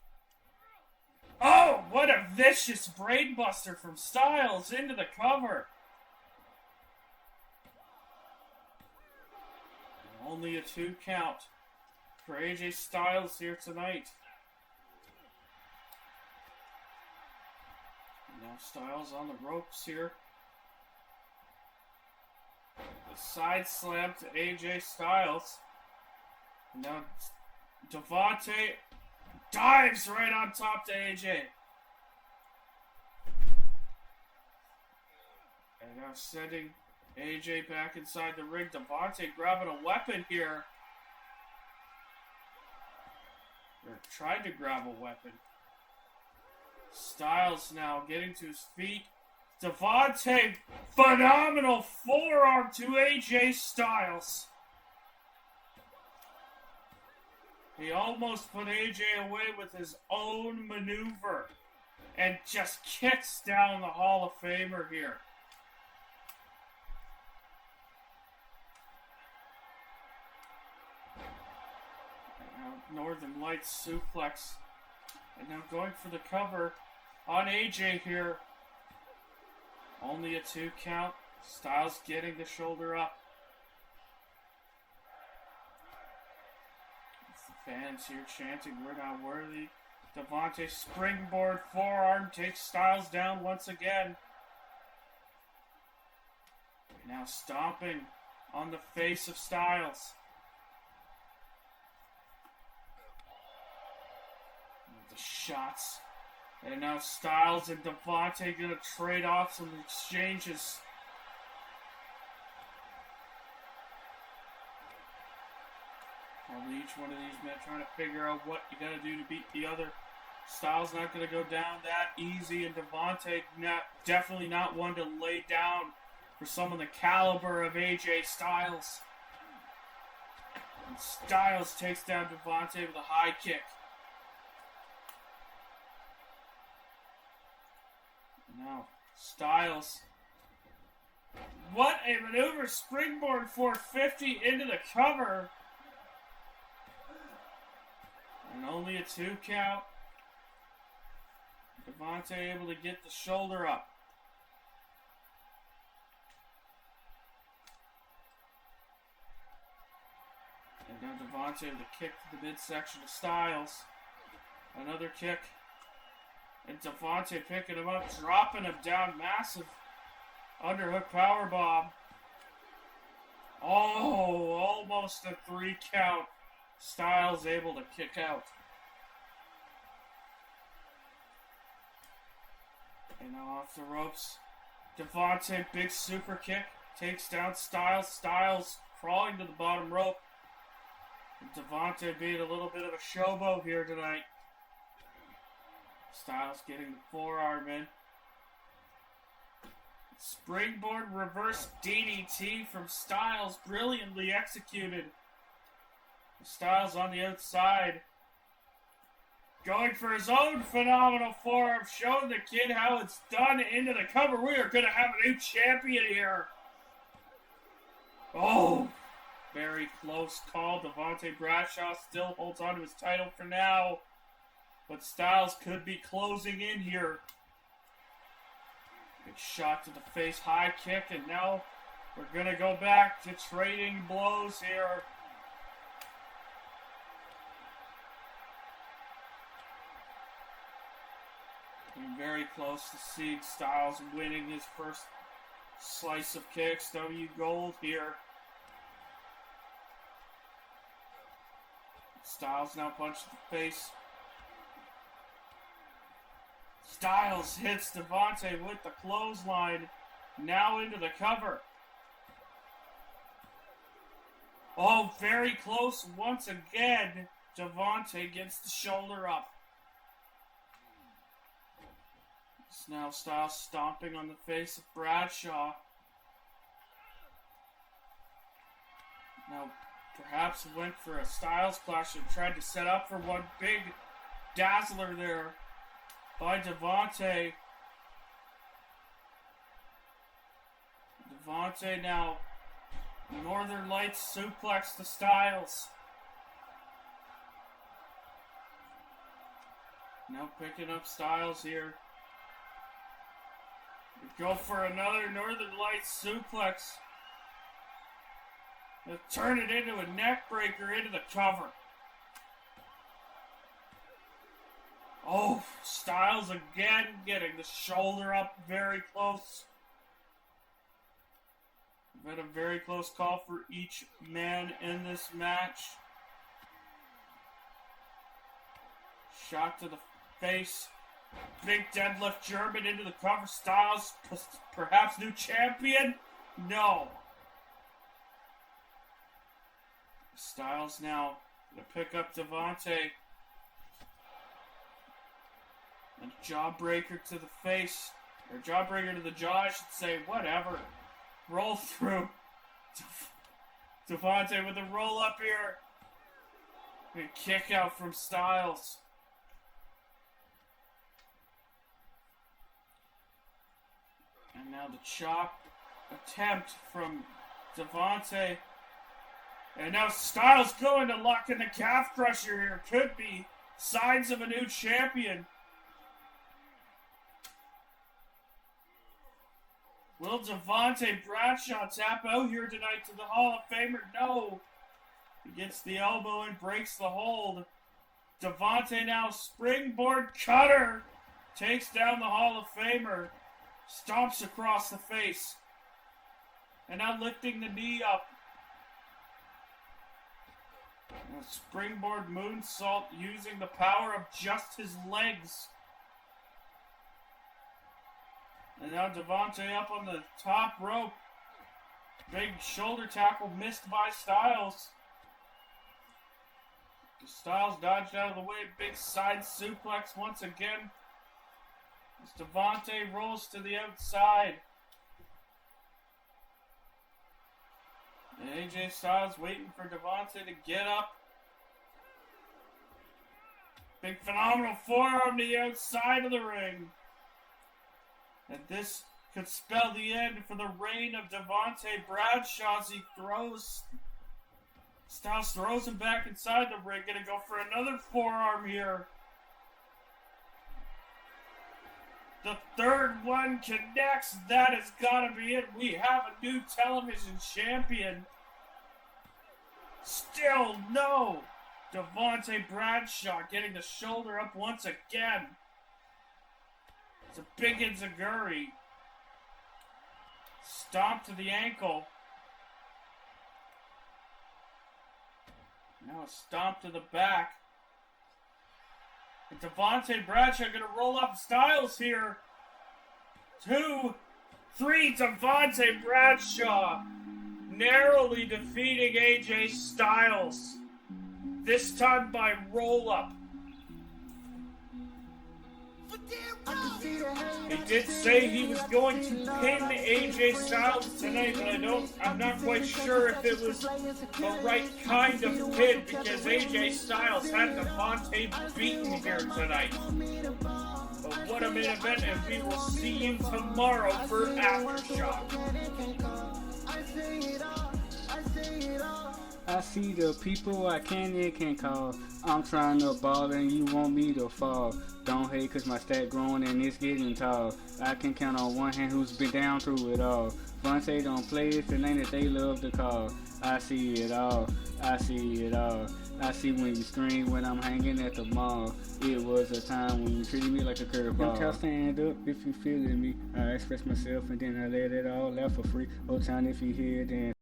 Oh, what a vicious brainbuster from Styles into the cover. And only a 2 count for AJ Styles here tonight. And now Styles on the ropes here. The side slam to AJ Styles. Now Devontae dives right on top to AJ. And now sending AJ back inside the ring. Devontae grabbing a weapon here. Or trying to grab a weapon. Styles now getting to his feet. Devontae, phenomenal forearm to AJ Styles. He almost put AJ away with his own maneuver and just kicks down the Hall of Famer here. And now Northern Lights suplex. And now going for the cover on AJ here. Only a 2 count. Styles getting the shoulder up. The fans here chanting, "We're not worthy." Devontae springboard forearm takes Styles down once again. Now stomping on the face of Styles. With the shots. And now Styles and Devontae gonna trade off some exchanges. Probably each one of these men trying to figure out what you gotta do to beat the other. Styles not gonna go down that easy, and Devontae definitely not one to lay down for someone the caliber of AJ Styles. And Styles takes down Devontae with a high kick. Now, Styles. What a maneuver! Springboard 450 into the cover. And only a 2 count. Devontae able to get the shoulder up. And now Devontae with a kick to the midsection of Styles. Another kick. And Devontae picking him up, dropping him down. Massive underhook powerbomb. Oh, almost a 3 count. Styles able to kick out. And now off the ropes. Devontae, big super kick. Takes down Styles. Styles crawling to the bottom rope. And Devontae being a little bit of a showboat here tonight. Styles getting the forearm in. Springboard reverse DDT from Styles. Brilliantly executed. Styles on the outside. Going for his own phenomenal forearm. Showing the kid how it's done into the cover. We are going to have a new champion here. Oh, very close call. Devontae Bradshaw still holds on to his title for now. But Styles could be closing in here. Big shot to the face, high kick, and now we're going to go back to trading blows here. And very close to seeing Styles winning his first slice of Kxw gold here. Styles now punches the face. Styles hits Devontae with the clothesline. Now into the cover. Oh, very close once again. Devontae gets the shoulder up. It's now Styles stomping on the face of Bradshaw. Now, perhaps went for a Styles clash and tried to set up for one big dazzler there by Devontae. Devontae now Northern Lights suplex to Styles. Now picking up Styles here. Go for another Northern Lights suplex. They'll turn it into a neck breaker into the cover. Oh, Styles again getting the shoulder up very close. We've had a very close call for each man in this match. Shot to the face. Big deadlift German into the cover. Styles, perhaps new champion? No. Styles now going to pick up Devontae. And jawbreaker to the face. Or jawbreaker to the jaw, I should say. Whatever. Roll through. Devontae with a roll up here. And kick out from Styles. And now the chop attempt from Devontae. And now Styles going to lock in the calf crusher here. Could be signs of a new champion. Will Devontae Bradshaw tap out here tonight to the Hall of Famer? No. He gets the elbow and breaks the hold. Devontae now springboard cutter. Takes down the Hall of Famer. Stomps across the face. And now lifting the knee up. And a springboard moonsault using the power of just his legs. And now Devontae up on the top rope. Big shoulder tackle missed by Styles. Styles dodged out of the way. Big side suplex once again. As Devontae rolls to the outside. And AJ Styles waiting for Devontae to get up. Big phenomenal forearm to the outside of the ring. And this could spell the end for the reign of Devontae Bradshaw as he throws. Styles throws him back inside the ring. Gonna go for another forearm here. The third one connects. That has got to be it. We have a new television champion. Still no. Devontae Bradshaw getting the shoulder up once again. It's a big enziguri. Stomp to the ankle. Now a stomp to the back. And Devontae Bradshaw going to roll up Styles here. 2, 3, Devontae Bradshaw narrowly defeating AJ Styles. This time by roll-up. He did say he was going to pin AJ Styles tonight, but I'm not quite sure if it was the right kind of pin because AJ Styles had Devontae beaten here tonight. But what a main event, and we will see you tomorrow for Aftershock. I see the people I can't call. I'm trying to ball and you want me to fall. Don't hate cause my stat growing and it's getting tall. I can count on one hand who's been down through it all. Vontae don't play it's the name that they love to call. I see it all, I see it all. I see when you scream when I'm hanging at the mall. It was a time when you treated me like a curveball. Don't stand up if you feeling me. I express myself and then I let it all out for free. Whole time if you hear then